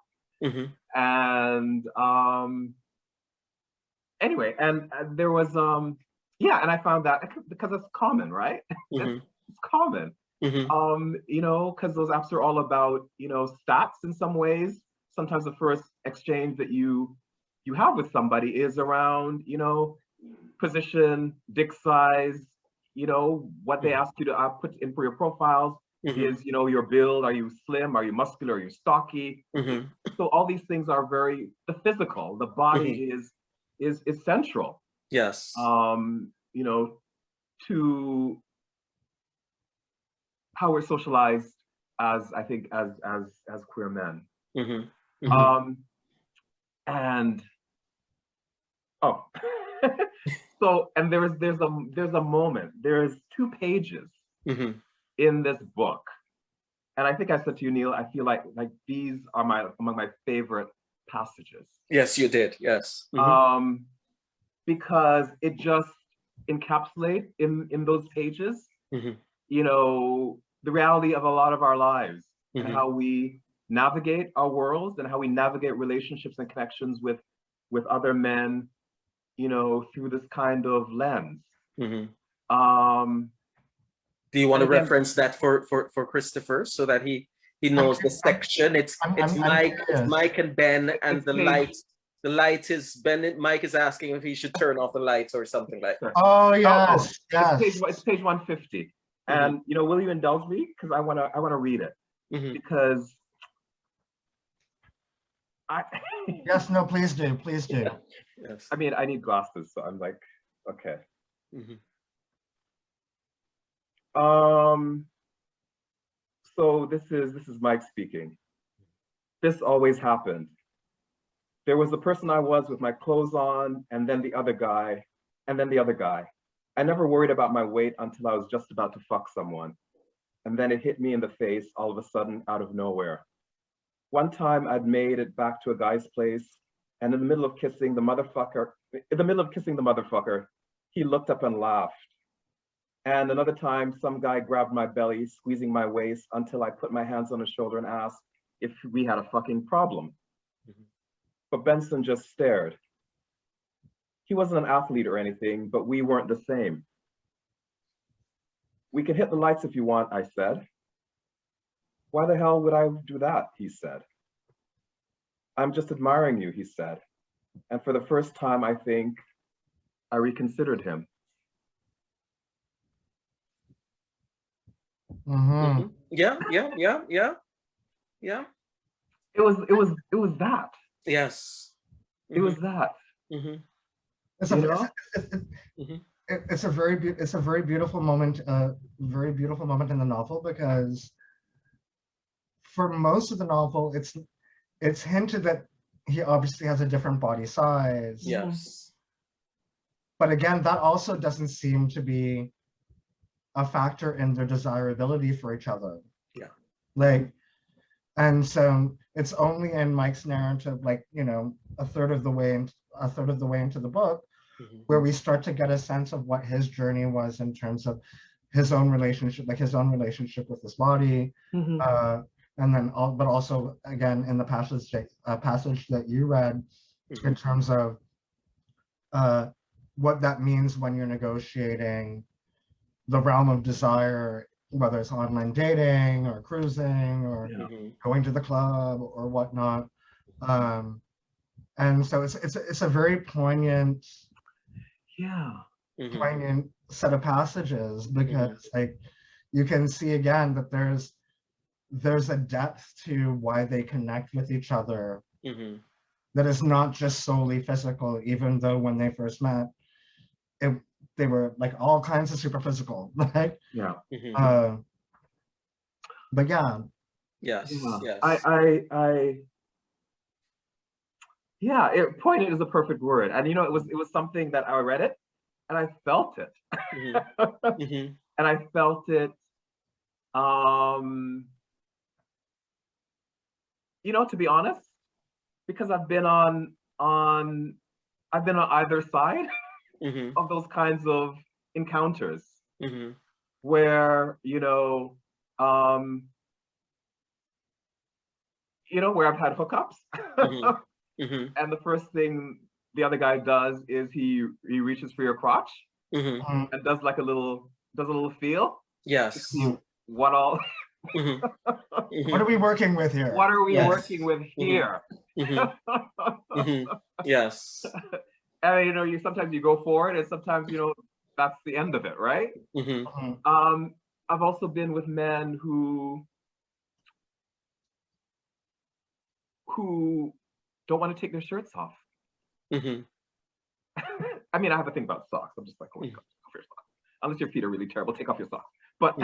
S1: And anyway, and there was and I found that because it's common, right? It's common. You know, because those apps are all about, you know, stats in some ways. Sometimes the first exchange that you have with somebody is around, you know, position, dick size, you know, what they ask you to put in for your profiles is, you know, your build. Are you slim? Are you muscular? Are you stocky? So all these things are the physical, the body is central.
S2: Yes.
S1: You know, to how we're socialized as, I think, as queer men. And so, and there's a moment, there's 2 pages in this book, and I think I said to you, Neil, I feel like these are among my favorite passages.
S2: Yes, you did. Yes.
S1: Because it just encapsulates in those pages, you know, the reality of a lot of our lives, and how we navigate our worlds, and how we navigate relationships and connections with other men, you know, through this kind of lens.
S2: Do you want to reference that for Christopher, so that he knows the section? It's Mike and Ben, and the light is Ben. Mike is asking if he should turn off the lights or something like that.
S3: Oh yes, yes.
S1: It's page 150, and you know, will you indulge me, because I wanna read it, because
S3: yes, no, please do, please do.
S2: Yes.
S1: I mean, I need glasses, so I'm like, okay. So this is Mike speaking. This always happened. There was the person I was with my clothes on, and then the other guy, and then the other guy. I never worried about my weight until I was just about to fuck someone. And then it hit me in the face all of a sudden, out of nowhere. One time I'd made it back to a guy's place, and in the middle of kissing the motherfucker, he looked up and laughed. And another time, some guy grabbed my belly, squeezing my waist until I put my hands on his shoulder and asked if we had a fucking problem. But Benson just stared. He wasn't an athlete or anything, but we weren't the same. We can hit the lights if you want, I said. Why the hell would I do that, he said. I'm just admiring you, he said. And for the first time, I think, I reconsidered him.
S3: Mm-hmm.
S2: Yeah.
S1: It was that.
S2: Yes.
S1: It was that.
S2: Mm-hmm.
S3: It's a very beautiful moment, very beautiful moment in the novel, because for most of the novel, it's hinted that he obviously has a different body size.
S2: Yes.
S3: But again, that also doesn't seem to be a factor in their desirability for each other.
S2: Yeah.
S3: Like, and so it's only in Mike's narrative, like, you know, a third of the way into the book, where we start to get a sense of what his journey was in terms of his own relationship, like his own relationship with his body, and then but also again in the passage that you read, in terms of what that means when you're negotiating the realm of desire, whether it's online dating or cruising or going to the club or whatnot. And so it's a very poignant set of passages, because like you can see again that there's a depth to why they connect with each other that is not just solely physical, even though when they first met they were like all kinds of super physical, like but
S2: yes
S1: Poignant is a perfect word. And you know, it was something that I read it and I felt it. And I felt it, you know, to be honest, because I've been on either side of those kinds of encounters, where, where I've had hookups. And the first thing the other guy does is he reaches for your crotch and does like a little feel.
S2: Yes.
S1: To see what all
S3: what are we working with here?
S1: What are we working with here?
S2: Yes.
S1: And you sometimes you go for it, and sometimes that's the end of it, right? I've also been with men who don't want to take their shirts off. I mean, I have a thing about socks. I'm just like, oh my God, take off your socks. Unless your feet are really terrible, take off your socks. But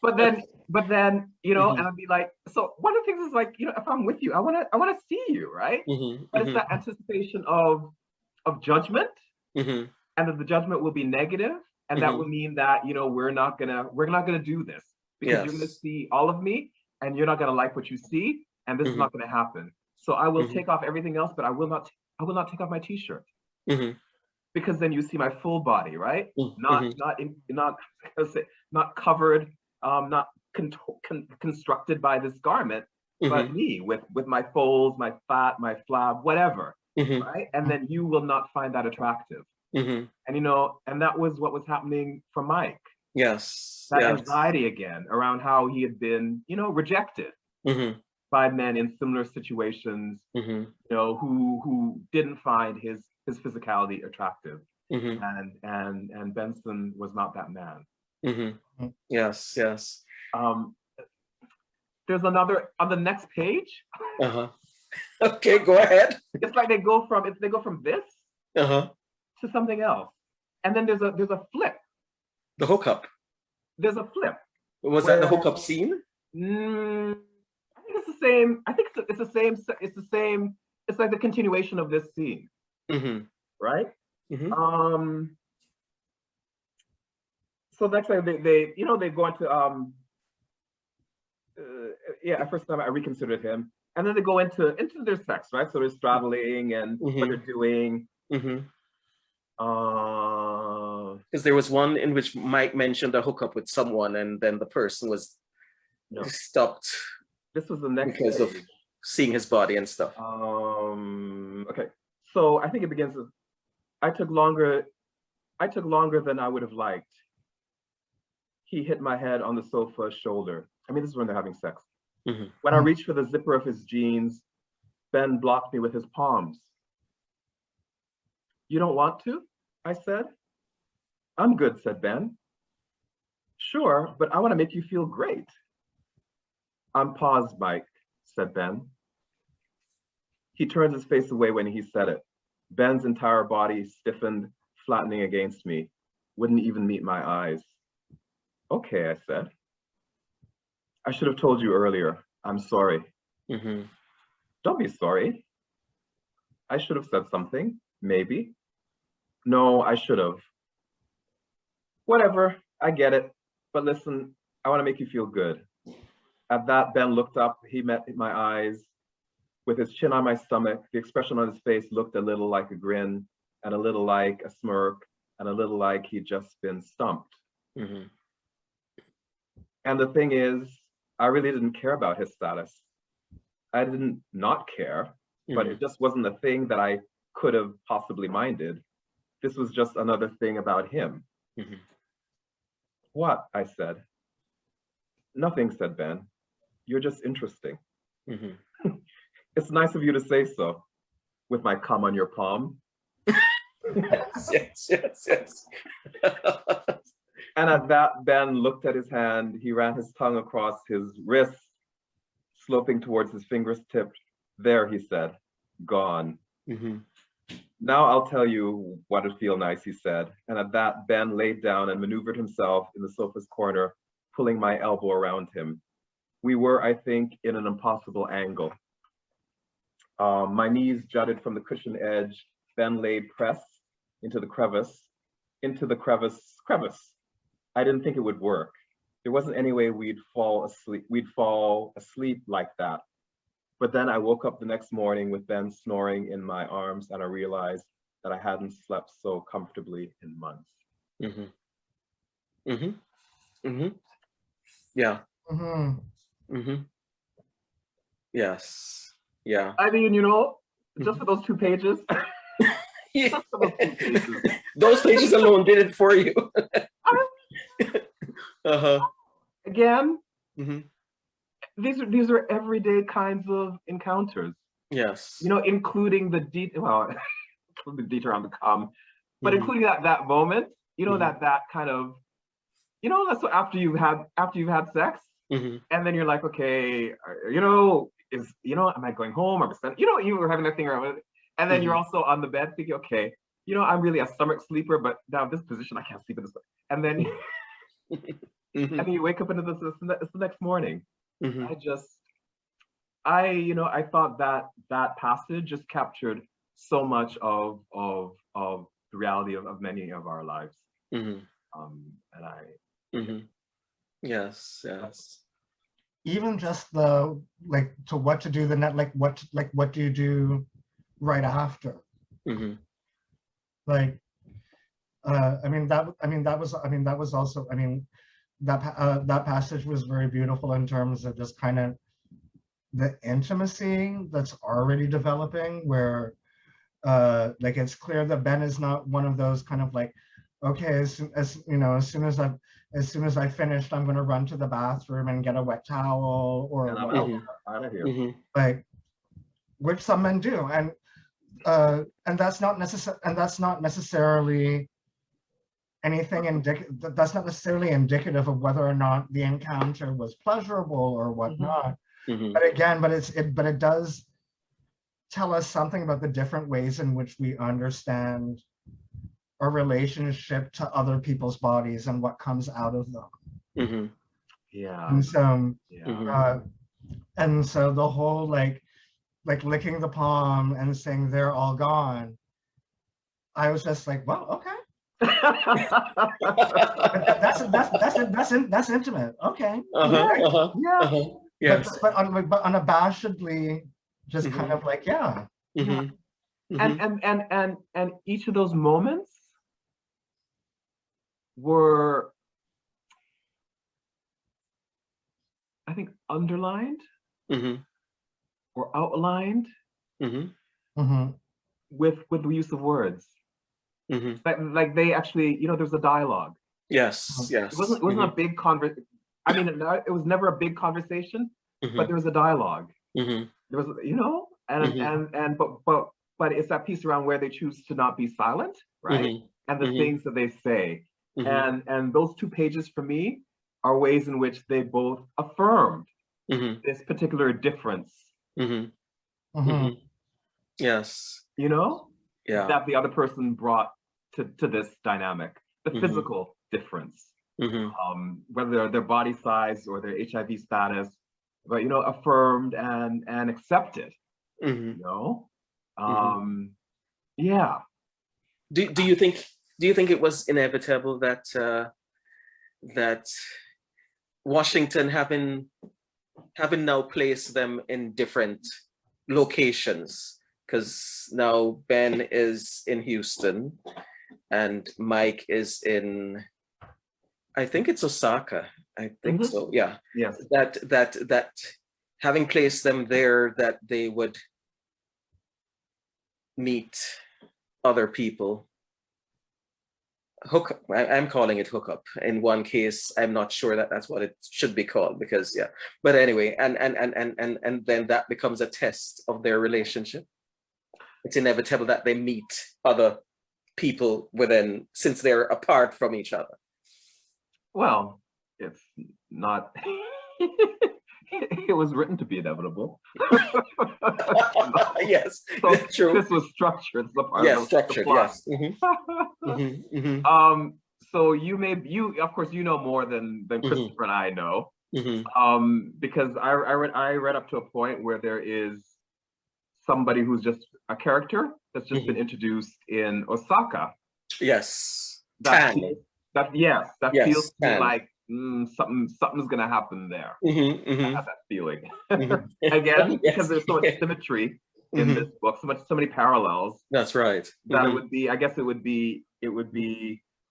S1: but then and I'd be like, so one of the things is like, if I'm with you, I wanna see you, right? But it's that anticipation of judgment, and that the judgment will be negative, and that will mean that we're not gonna do this, because you're gonna see all of me, and you're not gonna like what you see, and this is not gonna happen. So I will take off everything else, but I will not take off my t-shirt. Because then you see my full body, right? Not covered, not constructed by this garment, but me with my folds, my fat, my flab, whatever, right? And then you will not find that attractive. And and that was what was happening for Mike.
S2: Yes.
S1: That anxiety again around how he had been, rejected by men in similar situations, who didn't find his physicality attractive. And Benson was not that man.
S2: Yes.
S1: There's another on the next page.
S2: Okay, go ahead.
S1: It's like they go from this to something else, and then there's a flip.
S2: The hookup.
S1: There's a flip.
S2: Was that the hookup scene?
S1: I think it's the same. I think it's the same. It's the same. It's like the continuation of this scene, right? So next time they go into at first time I reconsidered him, and then they go into their sex, right? So they're straddling and what they're doing.
S2: Because there was one in which Mike mentioned a hookup with someone, and then the person was stopped.
S1: This was the next
S2: because
S1: page.
S2: seeing his body and stuff.
S1: Okay. So I think it begins with, I took longer than I would have liked. He hit my head on the sofa's shoulder. I mean, this is when they're having sex.
S2: Mhm.
S1: When I reached for the zipper of his jeans, Ben blocked me with his palms. You don't want to? I said. I'm good, said Ben. Sure, but I want to make you feel great. I'm paused, Mike, said Ben. He turned his face away when he said it. Ben's entire body stiffened, flattening against me. Wouldn't even meet my eyes. Okay, I said. I should have told you earlier. I'm sorry.
S2: Mm-hmm.
S1: Don't be sorry. I should have said something, maybe. No, I should have. Whatever, I get it. But listen, I want to make you feel good. At that, Ben looked up. He met my eyes. With his chin on my stomach, the expression on his face looked a little like a grin, and a little like a smirk, and a little like he'd just been stumped.
S2: Mm-hmm.
S1: And the thing is, I really didn't care about his status. I didn't not care, but it just wasn't a thing that I could have possibly minded. This was just another thing about him.
S2: Mm-hmm.
S1: What? I said. Nothing, said Ben. You're just interesting.
S2: Mm-hmm.
S1: It's nice of you to say so, with my cum on your palm.
S2: yes.
S1: And at that, Ben looked at his hand. He ran his tongue across his wrist, sloping towards his fingertips. There, he said, gone.
S2: Mm-hmm.
S1: Now I'll tell you what would feel nice, he said. And at that, Ben laid down and maneuvered himself in the sofa's corner, pulling my elbow around him. We were, I think, in an impossible angle. My knees jutted from the cushion edge. Ben laid press into the crevice. I didn't think it would work. There wasn't any way we'd fall asleep like that. But then I woke up the next morning with Ben snoring in my arms, and I realized that I hadn't slept so comfortably in months.
S2: Mm-hmm. Mm-hmm. Mm-hmm. Yeah.
S3: Mm-hmm.
S2: Mm-hmm. Yes. Yeah.
S1: I mean, just for those 2 pages.
S2: Yeah.
S1: For those 2 pages.
S2: Those pages alone did it for you. Uh-huh.
S1: Again,
S2: Mm-hmm.
S1: these are everyday kinds of encounters.
S2: Yes.
S1: Including the detail around the cum, but including that moment, that kind of, that's what after you've had sex, and then you're like, okay, am I going home? You were having that thing around, and then you're also on the bed thinking, okay, I'm really a stomach sleeper, but now this position I can't sleep in this way, and then and then you wake up into it's the next morning. I thought that passage just captured so much of the reality of many of our lives.
S2: Yes.
S3: Even just the to what to do the net, what do you do right after? That passage was very beautiful in terms of just kind of the intimacy that's already developing, where it's clear that Ben is not one of those kind of okay, as soon as I finished, I'm going to run to the bathroom and get a wet towel, or
S1: and I'm out of here.
S3: Which some men do, and that's not necessarily anything that's not necessarily indicative of whether or not the encounter was pleasurable or whatnot. But again, it does tell us something about the different ways in which we understand our relationship to other people's bodies and what comes out of them.
S1: Yeah.
S3: And so the whole licking the palm and saying they're all gone, I was just like, well, okay. that's intimate. Okay.
S2: Yes.
S3: But unabashedly, just kind of yeah.
S1: And each of those moments were, I think, underlined outlined
S2: Mm-hmm.
S1: with the use of words.
S2: Mm-hmm.
S1: Like they actually, there's a dialogue.
S2: Yes, yes.
S1: It wasn't a big conversation. I mean, it was never a big conversation, but there was a dialogue.
S2: Mm-hmm.
S1: There was, but it's that piece around where they choose to not be silent, right? And the things that they say. And those 2 pages for me are ways in which they both affirmed this particular difference.
S2: Yes.
S1: Yeah. That the other person brought to this dynamic, the physical difference, whether their body size or their HIV status, but affirmed and accepted. Yeah.
S2: Do you think it was inevitable that that Washington having now placed them in different locations, because now Ben is in Houston and Mike is in, I think it's Osaka. I think so. Yeah.
S1: Yes.
S2: That having placed them there, that they would meet other people. Hookup. I'm calling it hookup. In one case, I'm not sure that that's what it should be called, because yeah. But anyway, and then that becomes a test of their relationship. It's inevitable that they meet other people within, since they're apart from each other.
S1: Well, it's not. It was written to be inevitable.
S2: Yes,
S1: so
S2: true.
S1: This was structured.
S2: Structured. Yes.
S1: So you of course know more than Christopher and I know. Because I read up to a point where there is somebody who's just a character that's just been introduced in Osaka.
S2: Yes.
S1: That feels to me like something's gonna happen there. I have that feeling. Again, because there's so much symmetry in this book, so many parallels.
S2: That's right.
S1: That it would be, I guess it would be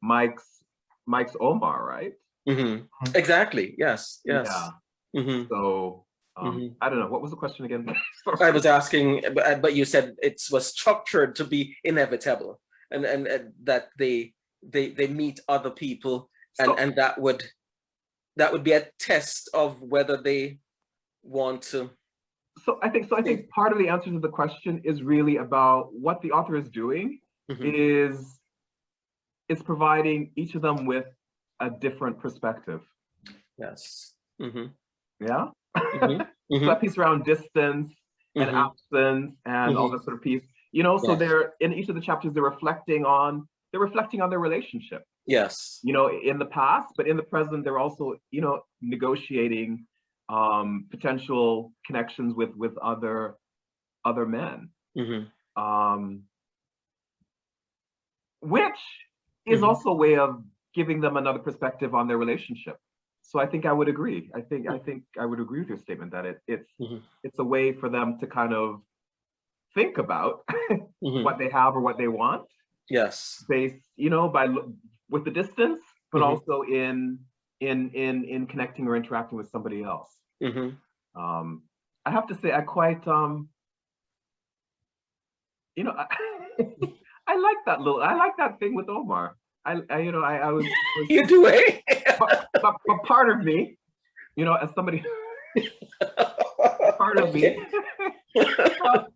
S1: Mike's Omar, right?
S2: Exactly. Yes. Yes.
S1: Yeah. So I don't know. What was the question again?
S2: I was asking, but you said it was structured to be inevitable, and that they meet other people, and that would be a test of whether they want to.
S1: So I think part of the answer to the question is really about what the author is doing is providing each of them with a different perspective.
S2: Yes.
S1: Yeah. So that piece around distance and absence and all that sort of piece, so they're in each of the chapters, they're reflecting on their relationship.
S2: Yes.
S1: In the past, but in the present, they're also, negotiating potential connections with other men. Which is also a way of giving them another perspective on their relationship. So I think I would agree. I think I would agree with your statement that it's a way for them to kind of think about what they have or what they want.
S2: Yes.
S1: Based, with the distance, but also in connecting or interacting with somebody else. I have to say, I quite I like that thing with Omar. I was
S2: You do, eh?
S1: but part of me, as somebody, part of me, as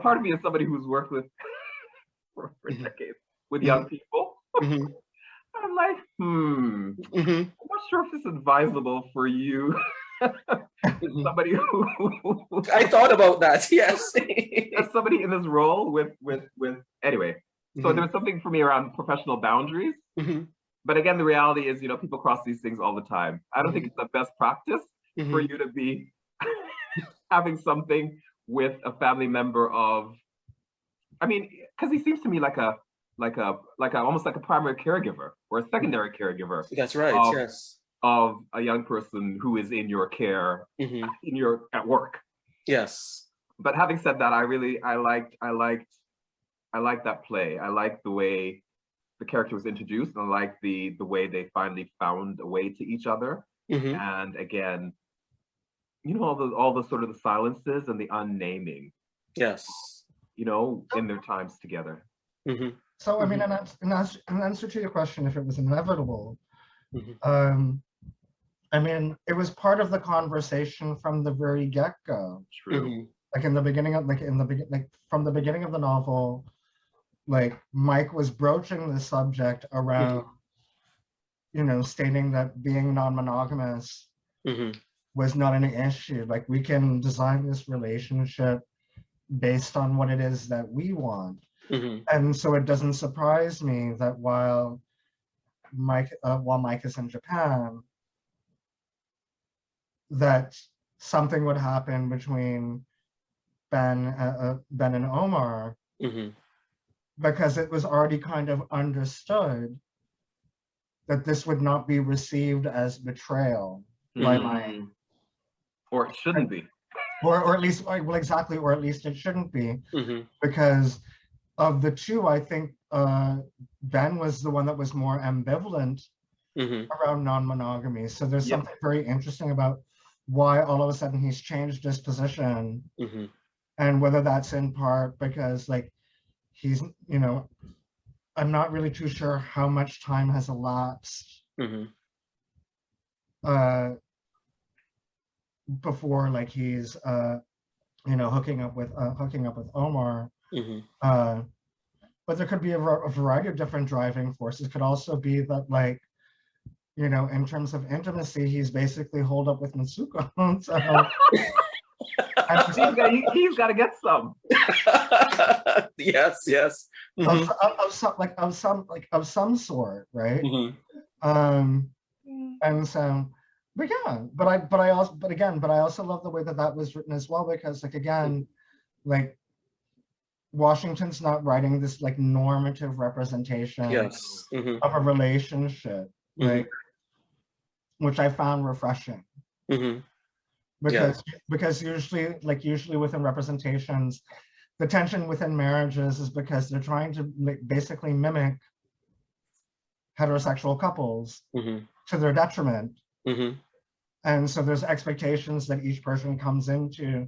S1: part of me, as somebody who's worked with for decades with young people, I'm like, I'm not sure if it's advisable for you. Somebody who
S2: I thought about that. Yes.
S1: as somebody in this role with anyway. So there was something for me around professional boundaries. But again, the reality is, people cross these things all the time. I don't think it's the best practice for you to be having something with a family member of, because he seems to me like almost like a primary caregiver or a secondary caregiver.
S2: That's right. Yes.
S1: Of a young person who is in your care, at work.
S2: Yes.
S1: But having said that, I liked that play. I liked the way the character was introduced, and I liked the way they finally found a way to each other. And again, all the sort of the silences and the unnaming.
S2: Yes.
S1: In their times together.
S2: Mm-hmm.
S3: So I mean, in answer to your question, if it was inevitable, I mean, it was part of the conversation from the very get-go.
S1: True.
S3: Like in the beginning of from the beginning of the novel, like Mike was broaching the subject around, stating that being non-monogamous was not an issue. Like we can design this relationship based on what it is that we want. And so it doesn't surprise me that while Mike is in Japan, that something would happen between Ben and Omar, because it was already kind of understood that this would not be received as betrayal by Mike.
S1: Or it shouldn't be.
S3: Or at least, well, exactly, or at least it shouldn't be. Because of the two, I think Ben was the one that was more ambivalent around non-monogamy. So there's something very interesting about why all of a sudden he's changed his position, and whether that's in part because like he's, I'm not really too sure how much time has elapsed before like he's hooking up with Omar. But there could be a variety of different driving forces. It could also be that like, in terms of intimacy, he's basically holed up with Mitsuko. So
S1: he's got to get some.
S2: Yes.
S3: Of some sort, right? And so, but yeah, but I also love the way that was written as well, because like again, like Washington's not writing this like normative representation of a relationship, like, which I found refreshing. Because usually within representations, the tension within marriages is because they're trying to basically mimic heterosexual couples to their detriment. And so there's expectations that each person comes into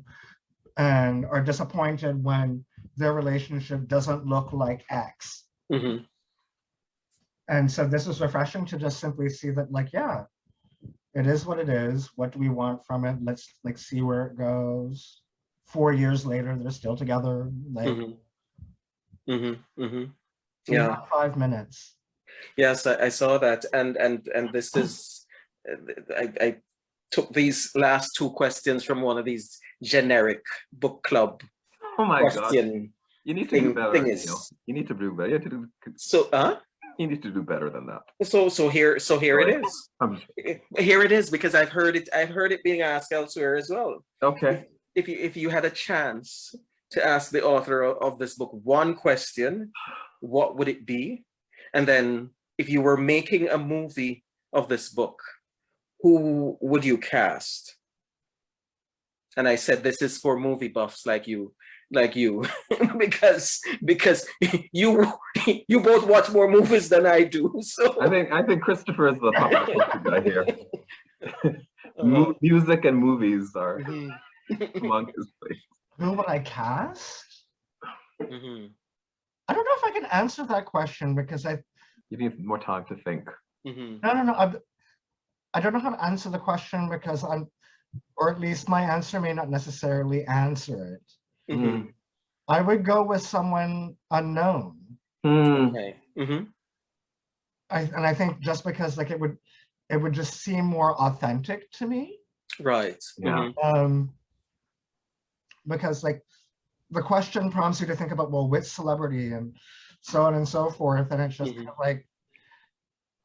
S3: and are disappointed when their relationship doesn't look like X. And so this is refreshing to just simply see that like, yeah, it is what it is. What do we want from it? Let's like see where it goes. 4 years later, they're still together. Like,
S2: yeah,
S3: 5 minutes.
S2: Yes, I saw that, and this is, I took these last two questions from one of these generic book club.
S1: Oh my God! You need to do better. You need to do better. You have to do. You need to do better than that.
S2: So here it is. Here it is, because I've heard it being asked elsewhere as well.
S1: Okay.
S2: If you had a chance to ask the author of this book one question, what would it be? And then if you were making a movie of this book, who would you cast? And I said, this is for movie buffs like you, because you both watch more movies than I do. So
S1: I think Christopher is the popular guy here. Music and movies are among his place.
S3: Who would I cast? I don't know if I can answer that question because
S1: you need more time to think.
S3: No. I don't know how to answer the question because or at least my answer may not necessarily answer it. I would go with someone unknown.
S2: Okay.
S3: I think just because like it would just seem more authentic to me.
S2: Right.
S1: Yeah.
S3: Because like the question prompts you to think about, well, which celebrity and so on and so forth, and it's just kind of like,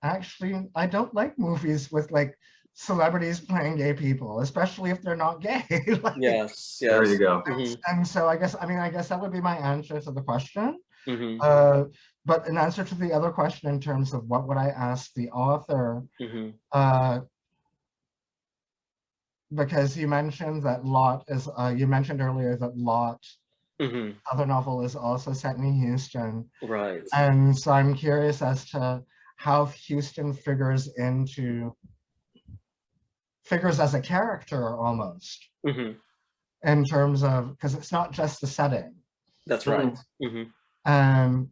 S3: actually, I don't like movies with like celebrities playing gay people, especially if they're not gay. Like,
S2: yes.
S1: There you go.
S3: And so I guess that would be my answer to the question. But in answer to the other question in terms of what would I ask the author, because you mentioned that you mentioned earlier that Lot, other novel, is also set in Houston.
S2: Right.
S3: And so I'm curious as to how Houston figures into figures as a character almost, in terms of, because it's not just the setting.
S2: That's right.
S3: And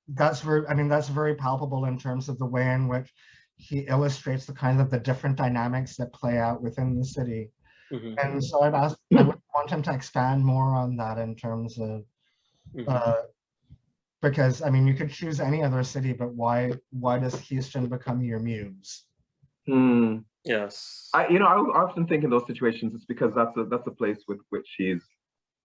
S3: that's very palpable in terms of the way in which he illustrates the kind of the different dynamics that play out within the city. And so I would want him to expand more on that in terms of, because I mean, you could choose any other city, but why does Houston become your muse?
S2: Yes.
S1: I often think in those situations it's because that's a place with which he's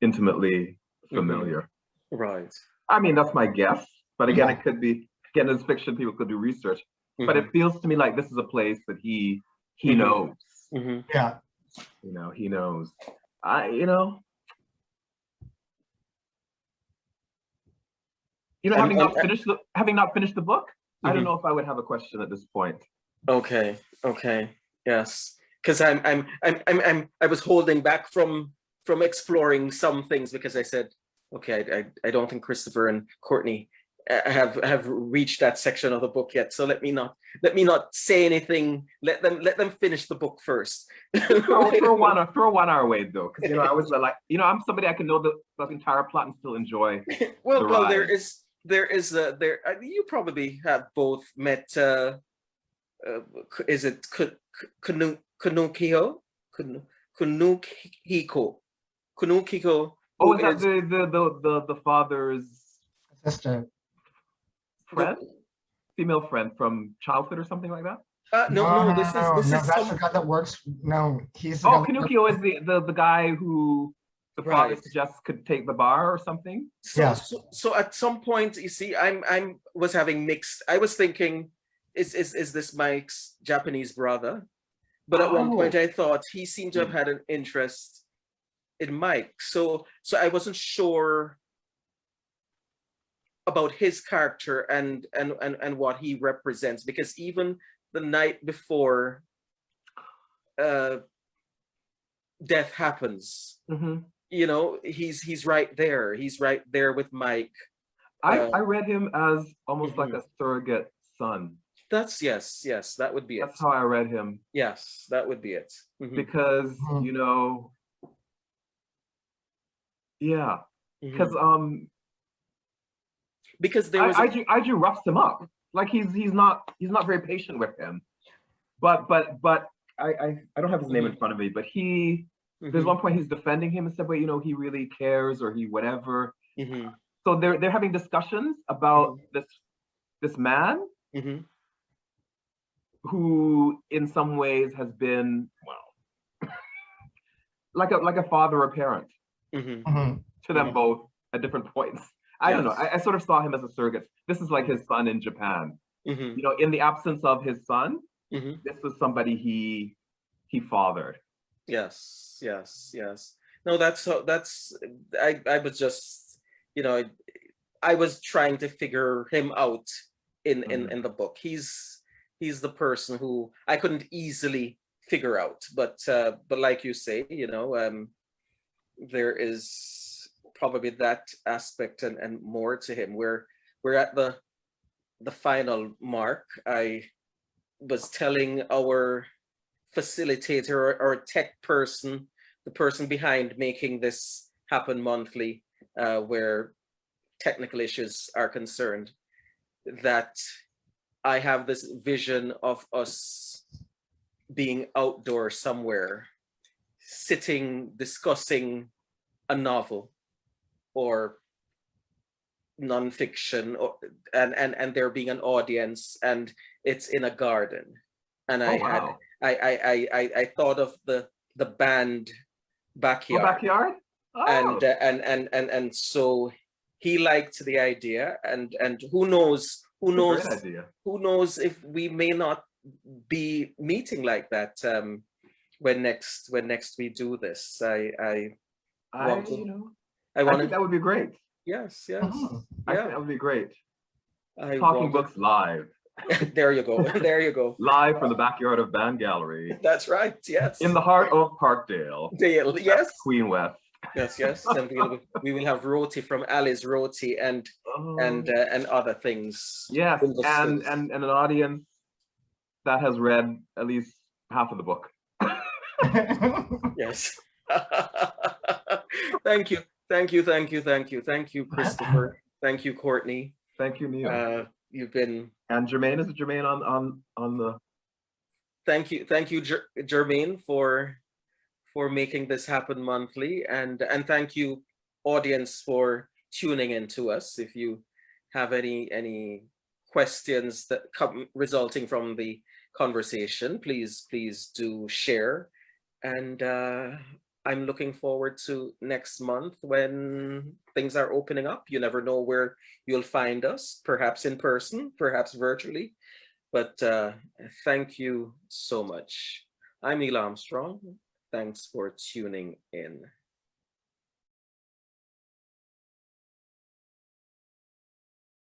S1: intimately familiar.
S2: Right.
S1: I mean, that's my guess, but again, it could be, again, as fiction, people could do research, but it feels to me like this is a place that he knows.
S3: Yeah.
S1: He knows. Having not finished the book, I don't know if I would have a question at this point.
S2: Okay. Yes, because I was holding back from exploring some things because I said, okay, I don't think Christopher and Courtney have reached that section of the book yet. So let me not say anything. Let them finish the book first.
S1: throw one our way though, because I was like, I'm somebody I can know the entire plot and still enjoy.
S2: well, there is you probably have both met. Is it Kunukihiko?
S1: Oh, is that the father's
S3: sister?
S1: Friend? Female friend from childhood or something like that?
S2: No, this is
S3: that's the guy that works. No, he's the
S1: Kanukio is the guy who the father suggests could take the bar or something.
S2: So at some point, you see, I was having mixed. I was thinking, is this Mike's Japanese brother? But at one point, I thought he seemed to have had an interest in Mike. So I wasn't sure about his character and what he represents, because even the night before death happens, he's right there. He's right there with Mike.
S1: I read him as almost like a surrogate son.
S2: That's yes, that would be it.
S1: That's how I read him.
S2: Yes, that would be it.
S1: Because because there was Iju roughs him up. Like he's not very patient with him. But I don't have his name in front of me, but there's one point he's defending him and said, well, he really cares, or he whatever. So they're having discussions about this man who in some ways has been, like a father or parent to them both at different points. I don't know. I sort of saw him as a surrogate. This is like his son in Japan. In the absence of his son, this was somebody he fathered.
S2: Yes. No, that's I was just, I was trying to figure him out in the book. He's the person who I couldn't easily figure out, but like you say, there is probably that aspect and more to him. We're at the final mark. I was telling our facilitator or tech person, the person behind making this happen monthly, where technical issues are concerned, that I have this vision of us being outdoor somewhere, sitting, discussing a novel or nonfiction, and there being an audience, and it's in a garden. And I thought of the band Backyard.
S1: Backyard? Oh.
S2: And so he liked the idea, and who knows if we may not be meeting like that when next we do this. I think
S1: that would be great.
S2: Yes.
S1: I think that would be great.
S2: Talking
S1: Books live.
S2: There you go.
S1: Live from the backyard of Band Gallery.
S2: That's right. Yes.
S1: In the heart of Parkdale.
S2: Yes.
S1: Queen West.
S2: Yes. And we will have roti from Ali's Roti and other things.
S1: Yes, and an audience that has read at least half of the book.
S2: Yes. Thank you. Thank you. Thank you. Thank you. Thank you, Christopher. Thank you, Courtney.
S1: Thank you, Neil.
S2: You've been.
S1: And Jermaine, is it Jermaine on the?
S2: Thank you, Jermaine, for making this happen monthly, and thank you, audience, for tuning in to us. If you have any questions that come resulting from the conversation, please do share. And I'm looking forward to next month when things are opening up. You never know where you'll find us, perhaps in person, perhaps virtually. But thank you so much. I'm Neil Armstrong. Thanks for tuning in.